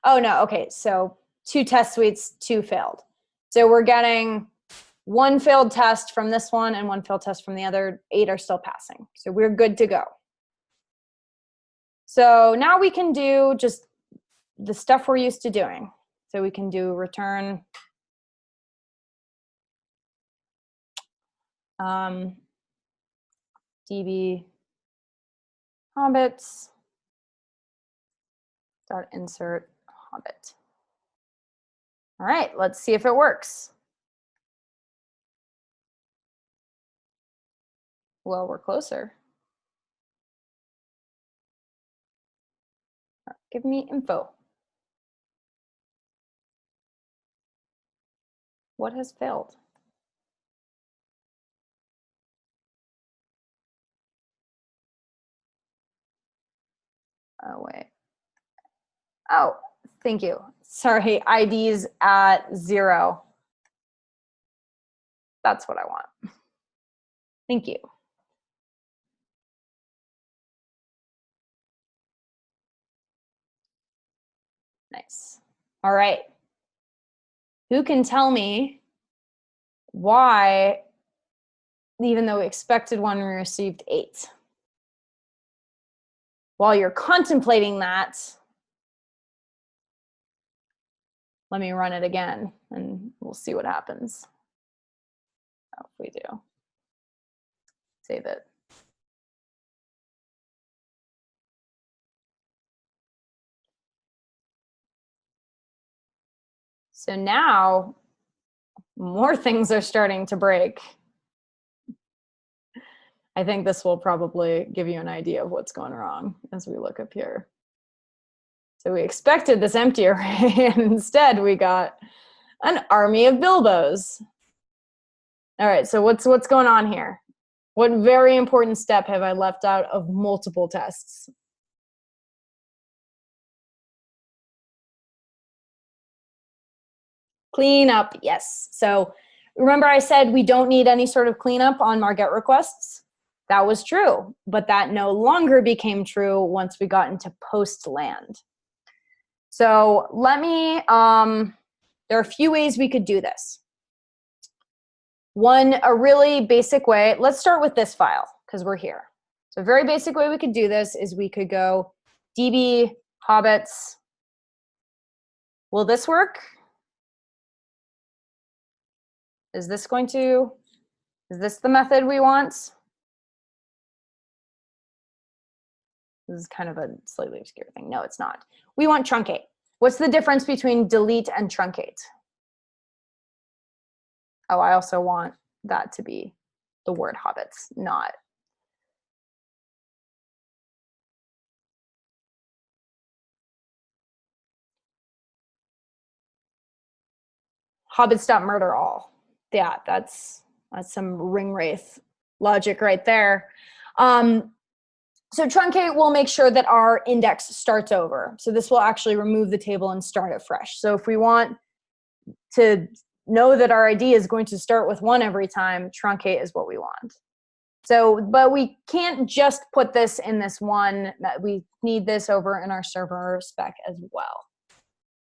Oh no, okay, so 2 test suites, 2 failed. So we're getting 1 failed test from this one and 1 failed test from the other. 8 are still passing. So we're good to go. So now we can do just the stuff we're used to doing. So we can do return db hobbits dot insert hobbit. All right, let's see if it works. Well, we're closer. Give me info. What has failed? Oh, wait. Oh, thank you. Sorry, IDs at 0. That's what I want. Thank you. Nice. All right. Who can tell me why, even though we expected 1, we received 8? While you're contemplating that, Let me run it again and we'll see what happens. Oh, if we do. Save it. So now more things are starting to break. I think this will probably give you an idea of what's going wrong as we look up here. So we expected this empty array, and instead we got an army of Bilbos. All right, so what's going on here? What very important step have I left out of multiple tests? Cleanup, yes. So remember I said we don't need any sort of cleanup on our GET requests? That was true, but that no longer became true once we got into post land. So let me, there are a few ways we could do this. One, a really basic way, let's start with this file because we're here. So a very basic way we could do this is we could go db hobbits. Will this work? Is this the method we want? This is kind of a slightly obscure thing. No, it's not. We want truncate. What's the difference between delete and truncate? Oh, I also want that to be the word hobbits, not. Hobbits.murder all. Yeah, that's some ring wraith logic right there. So truncate will make sure that our index starts over. So this will actually remove the table and start it fresh. So if we want to know that our ID is going to start with 1 every time, truncate is what we want. So, but we can't just put this in this one. We need this over in our server spec as well.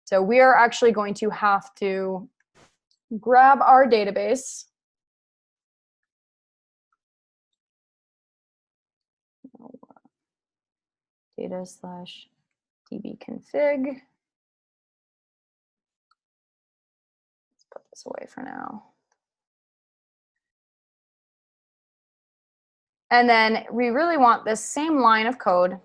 So we are actually going to have to grab our database. Data/dbconfig. Let's put this away for now. And then we really want this same line of code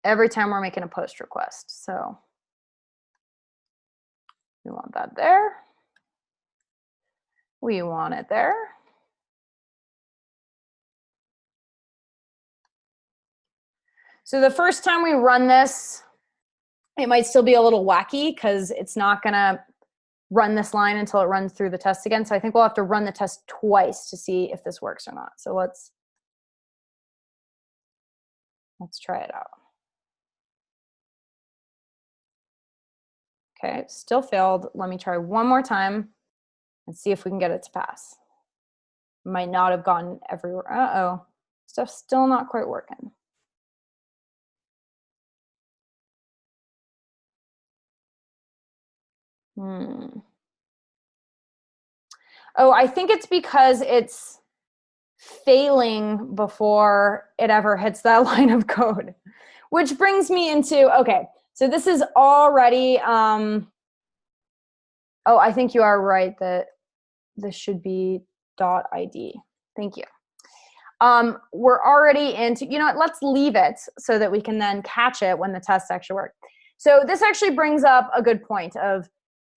every time we're making a post request. So we want that there. We want it there. So the first time we run this, it might still be a little wacky because it's not going to run this line until it runs through the test again. So I think we'll have to run the test twice to see if this works or not. So let's try it out. Okay, still failed. Let me try one more time and see if we can get it to pass. Might not have gone everywhere. Uh-oh, stuff's still not quite working. Oh, I think it's because it's failing before it ever hits that line of code, which brings me into, okay, so this is already, oh, I think you are right that this should be .id. Thank you. We're already into, you know what, let's leave it so that we can then catch it when the tests actually work. So this actually brings up a good point of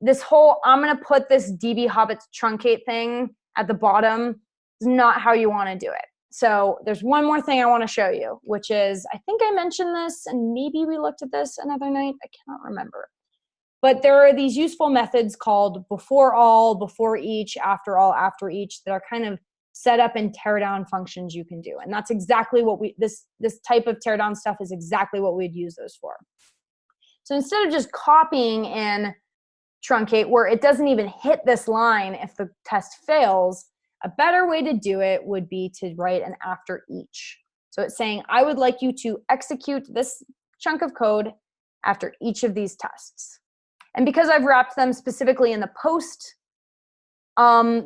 this whole, I'm going to put this db hobbits truncate thing at the bottom is not how you want to do it. So there's one more thing I want to show you, which is, I think I mentioned this and maybe we looked at this another night. I cannot remember. But there are these useful methods called before all, before each, after all, after each that are kind of set up in teardown functions you can do. And that's exactly what this type of teardown stuff is exactly what we'd use those for. So instead of just copying in truncate where it doesn't even hit this line if the test fails, a better way to do it would be to write an after each. So it's saying, I would like you to execute this chunk of code after each of these tests. And because I've wrapped them specifically in the post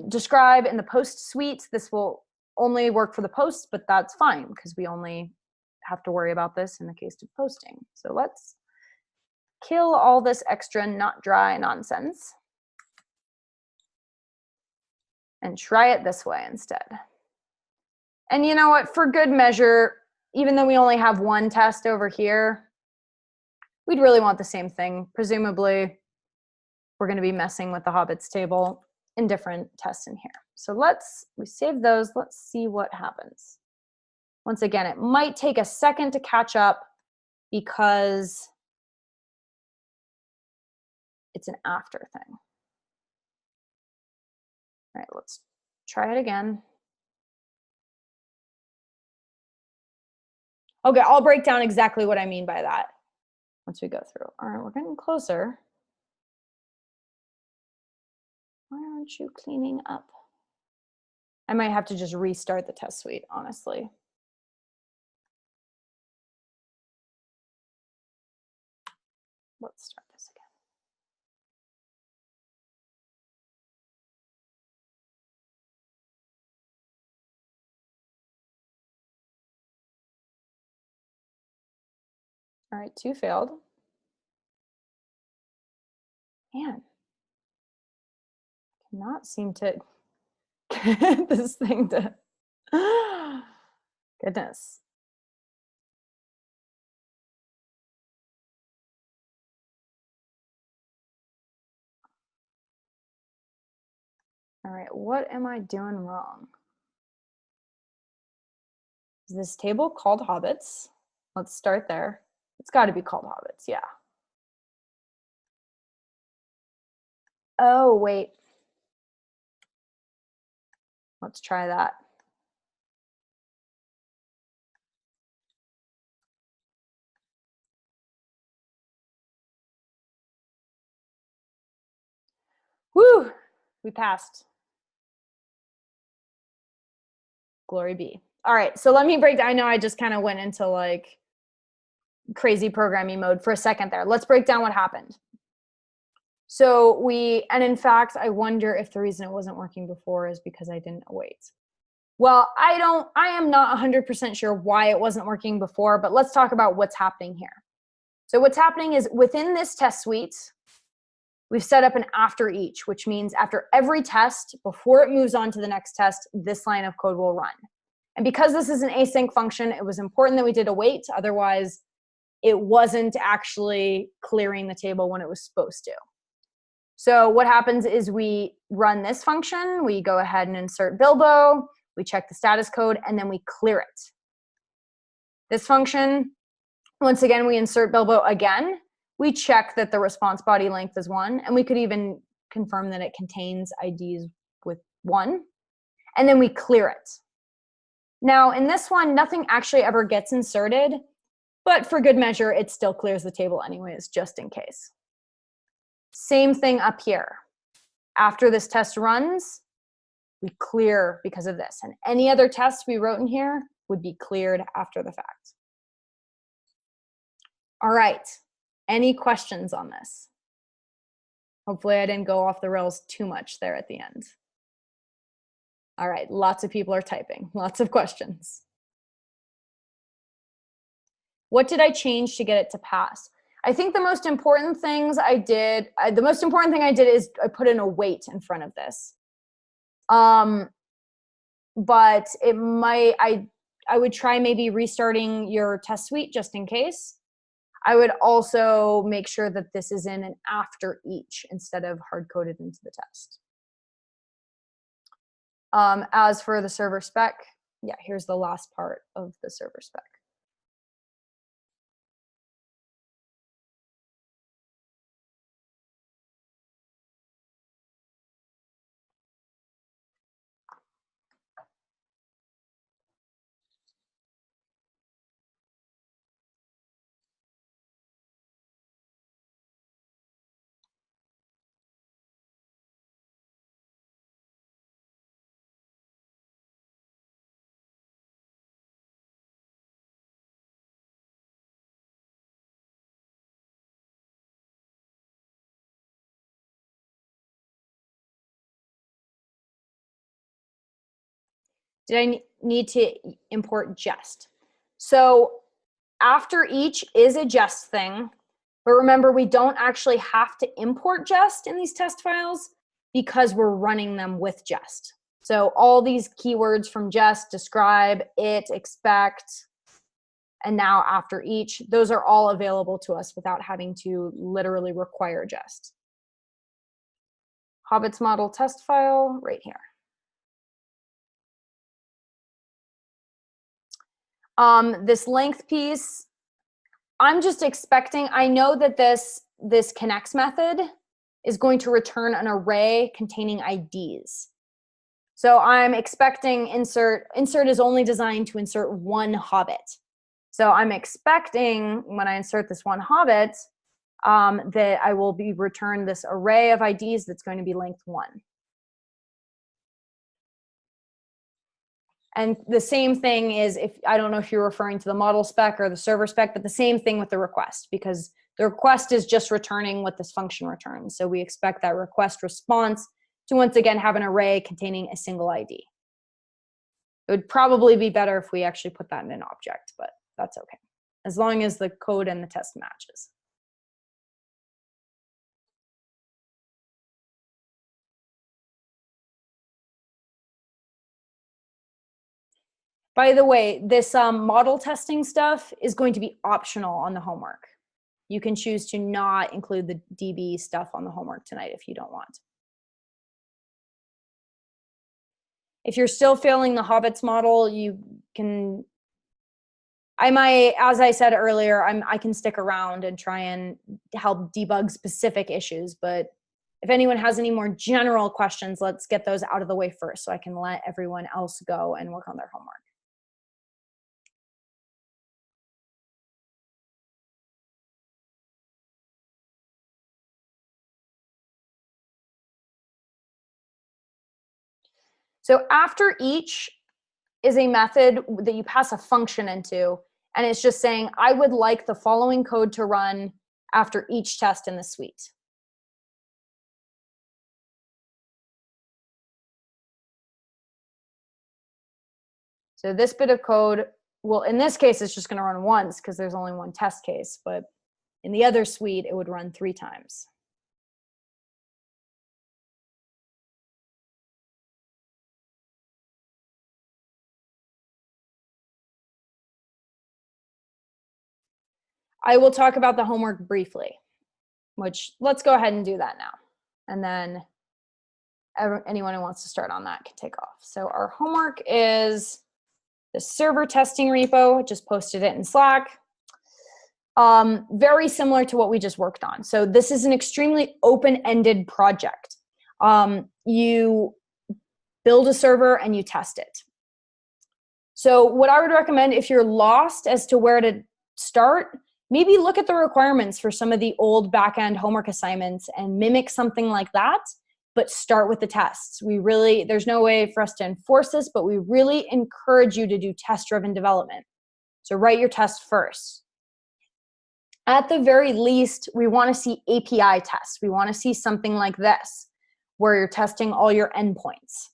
describe in the post suite, this will only work for the posts, but that's fine because we only have to worry about this in the case of posting. So let's kill all this extra not dry nonsense and try it this way instead. And you know what, for good measure, even though we only have one test over here, we'd really want the same thing. Presumably, we're going to be messing with the Hobbits table in different tests in here. So we save those. Let's see what happens. Once again, it might take a second to catch up because it's an after thing. All right, let's try it again. Okay, I'll break down exactly what I mean by that once we go through. All right, we're getting closer. Why aren't you cleaning up? I might have to just restart the test suite, honestly. Let's start this again. All right, 2 failed. Man, I cannot seem to get this thing to, goodness. All right, what am I doing wrong? Is this table called Hobbits? Let's start there. It's got to be called Hobbits, yeah. Oh, wait. Let's try that. Woo! We passed. Glory be. All right, so let me break down. I know I just kind of went into like crazy programming mode for a second there. Let's break down what happened. So and in fact, I wonder if the reason it wasn't working before is because I didn't await. Well, I am not 100% sure why it wasn't working before, but let's talk about what's happening here. So what's happening is within this test suite, we've set up an after each, which means after every test, before it moves on to the next test, this line of code will run. And because this is an async function, it was important that we did await. Otherwise, it wasn't actually clearing the table when it was supposed to. So what happens is we run this function. We go ahead and insert Bilbo. We check the status code, and then we clear it. This function, once again, we insert Bilbo again. We check that the response body length is 1, and we could even confirm that it contains IDs with 1, and then we clear it. Now, in this one, nothing actually ever gets inserted, but for good measure, it still clears the table anyways, just in case. Same thing up here. After this test runs, we clear because of this, and any other tests we wrote in here would be cleared after the fact. All right, any questions on this? Hopefully I didn't go off the rails too much there at the end. All right, lots of people are typing, lots of questions. What did I change to get it to pass? I think the most important things I did, the most important thing I did is I put in a wait in front of this. But it might, I would try maybe restarting your test suite just in case. I would also make sure that this is in an after each instead of hard-coded into the test. As for the server spec, yeah, here's the last part of the server spec. Did I need to import jest? So after each is a jest thing, But remember, we don't actually have to import jest in these test files because we're running them with jest. So all these keywords from jest, describe, it, expect, and now after each, those are all available to us without having to literally require jest. Hobbits model test file right here. This length piece, I'm just expecting, I know that this connects method is going to return an array containing IDs. So I'm expecting insert is only designed to insert one hobbit. So I'm expecting when I insert this one hobbit that I will be returned this array of IDs that's going to be length 1. And the same thing is, if I don't know if you're referring to the model spec or the server spec, but the same thing with the request, because the request is just returning what this function returns. So we expect that request response to once again have an array containing a single ID. It would probably be better if we actually put that in an object, but that's okay, as long as the code and the test matches. By the way, this model testing stuff is going to be optional on the homework. You can choose to not include the DB stuff on the homework tonight if you don't want. If you're still failing the Hobbits model, you can, I might, as I said earlier, I can stick around and try and help debug specific issues, but if anyone has any more general questions, let's get those out of the way first so I can let everyone else go and work on their homework. So after each is a method that you pass a function into, and it's just saying, I would like the following code to run after each test in the suite. So this bit of code, well, in this case, it's just going to run once because there's only one test case, but in the other suite, it would run 3 times. I will talk about the homework briefly, which let's go ahead and do that now. And then anyone who wants to start on that can take off. So our homework is the server testing repo, just posted it in Slack. Very similar to what we just worked on. So this is an extremely open-ended project. You build a server and you test it. So what I would recommend, if you're lost as to where to start, maybe look at the requirements for some of the old back-end homework assignments and mimic something like that, but start with the tests. There's no way for us to enforce this, but we really encourage you to do test-driven development. So write your test first. At the very least, we want to see API tests. We want to see something like this, where you're testing all your endpoints.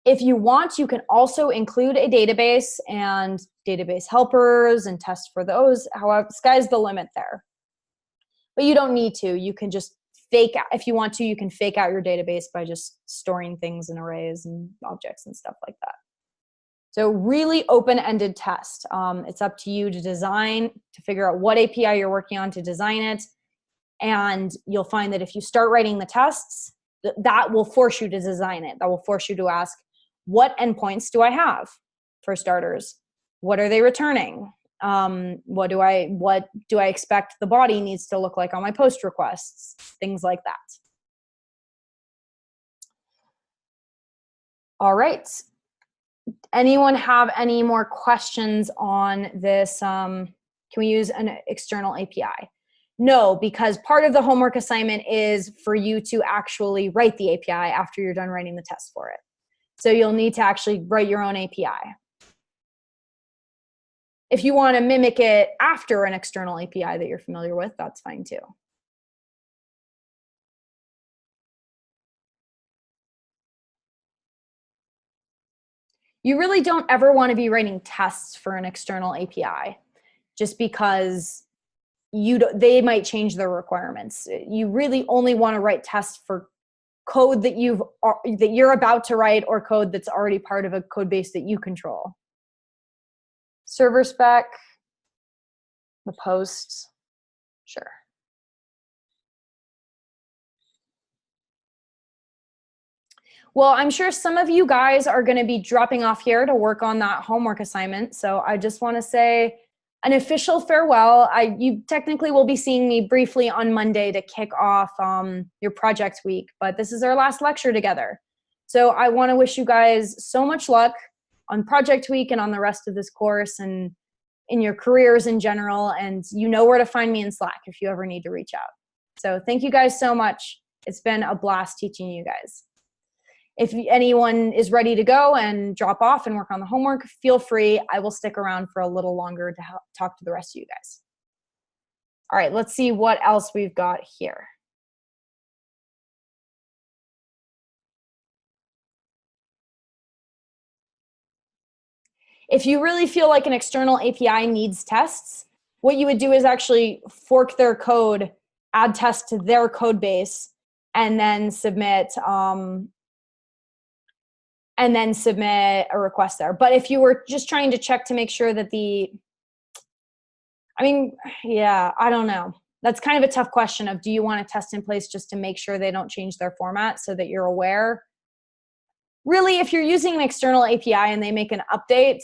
If you want, you can also include a database and database helpers and test for those. However, sky's the limit there. But you don't need to. You can just fake out. If you want to, you can fake out your database by just storing things in arrays and objects and stuff like that. So really open-ended test. It's up to you to design, to figure out what API you're working on to design it. And you'll find that if you start writing the tests, that will force you to design it. That will force you to ask, what endpoints do I have for starters? What are they returning? What do I expect the body needs to look like on my post requests? Things like that. All right. Anyone have any more questions on this? Can we use an external API? No, because part of the homework assignment is for you to actually write the API after you're done writing the test for it. So you'll need to actually write your own API. If you want to mimic it after an external API that you're familiar with, that's fine too. You really don't ever want to be writing tests for an external API, just because they might change their requirements. You really only want to write tests for code that you're about to write, or code that's already part of a code base that you control. Server spec, the posts, sure. Well, I'm sure some of you guys are going to be dropping off here to work on that homework assignment. So I just want to say an official farewell. You technically will be seeing me briefly on Monday to kick off your project week, but this is our last lecture together. So I want to wish you guys so much luck on project week and on the rest of this course and in your careers in general. And you know where to find me in Slack if you ever need to reach out. So thank you guys so much. It's been a blast teaching you guys. If anyone is ready to go and drop off and work on the homework, feel free. I will stick around for a little longer to talk to the rest of you guys. All right, let's see what else we've got here. If you really feel like an external API needs tests, what you would do is actually fork their code, add tests to their code base, and then submit a request there. But if you were just trying to check to make sure that I don't know. That's kind of a tough question of, do you want a test in place just to make sure they don't change their format so that you're aware? Really, if you're using an external API and they make an update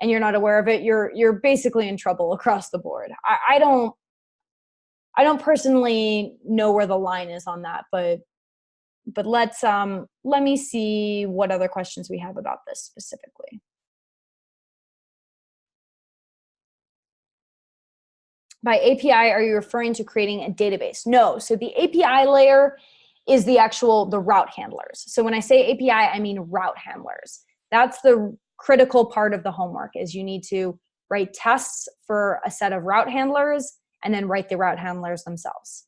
and you're not aware of it, you're basically in trouble across the board. I don't personally know where the line is on that, but let me see what other questions we have about this specifically. By API, are you referring to creating a database? No. So the API layer is the route handlers. So when I say API, I mean route handlers. That's the critical part of the homework, is you need to write tests for a set of route handlers and then write the route handlers themselves.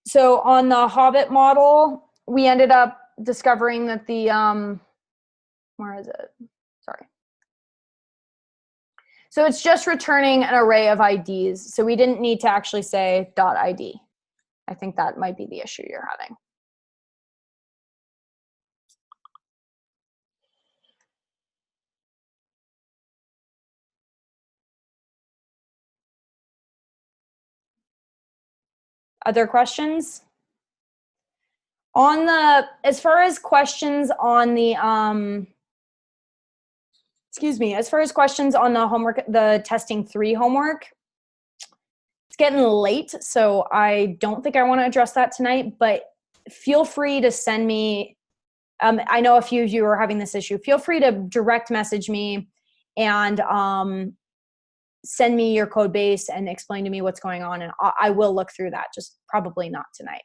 So on the Hobbit model, we ended up discovering that the, where is it? Sorry. So it's just returning an array of IDs. So we didn't need to actually say .id. I think that might be the issue you're having. Other questions? As far as questions on the, as far as questions on the homework, the testing 3 homework, it's getting late, so I don't think I want to address that tonight, but feel free to send me, I know a few of you are having this issue, feel free to direct message me and send me your code base and explain to me what's going on, and I will look through that, just probably not tonight.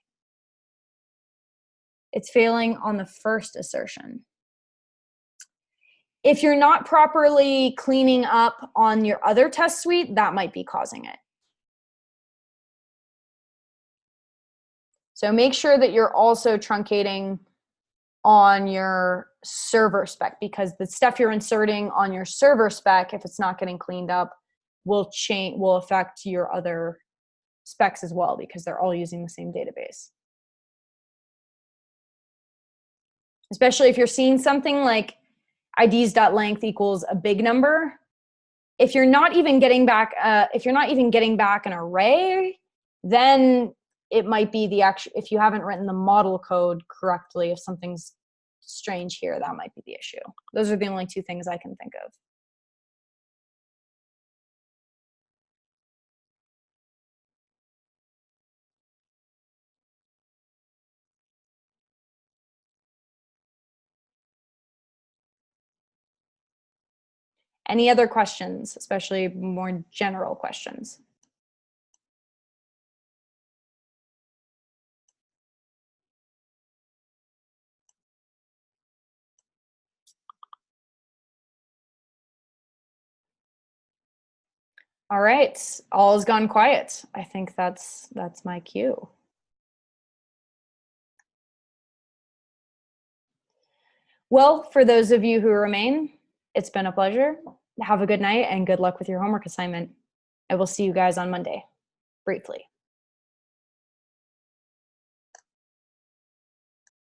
It's failing on the first assertion. If you're not properly cleaning up on your other test suite, that might be causing it. So make sure that you're also truncating on your server spec, because the stuff you're inserting on your server spec, if it's not getting cleaned up, will affect your other specs as well, because they're all using the same database. Especially if you're seeing something like IDs.length equals a big number. If you're not even getting back an array, then it might be if you haven't written the model code correctly, if something's strange here, that might be the issue. Those are the only 2 things I can think of. Any other questions, especially more general questions? All right, all has gone quiet. I think that's my cue. Well, for those of you who remain, it's been a pleasure. Have a good night and good luck with your homework assignment. I will see you guys on Monday, briefly.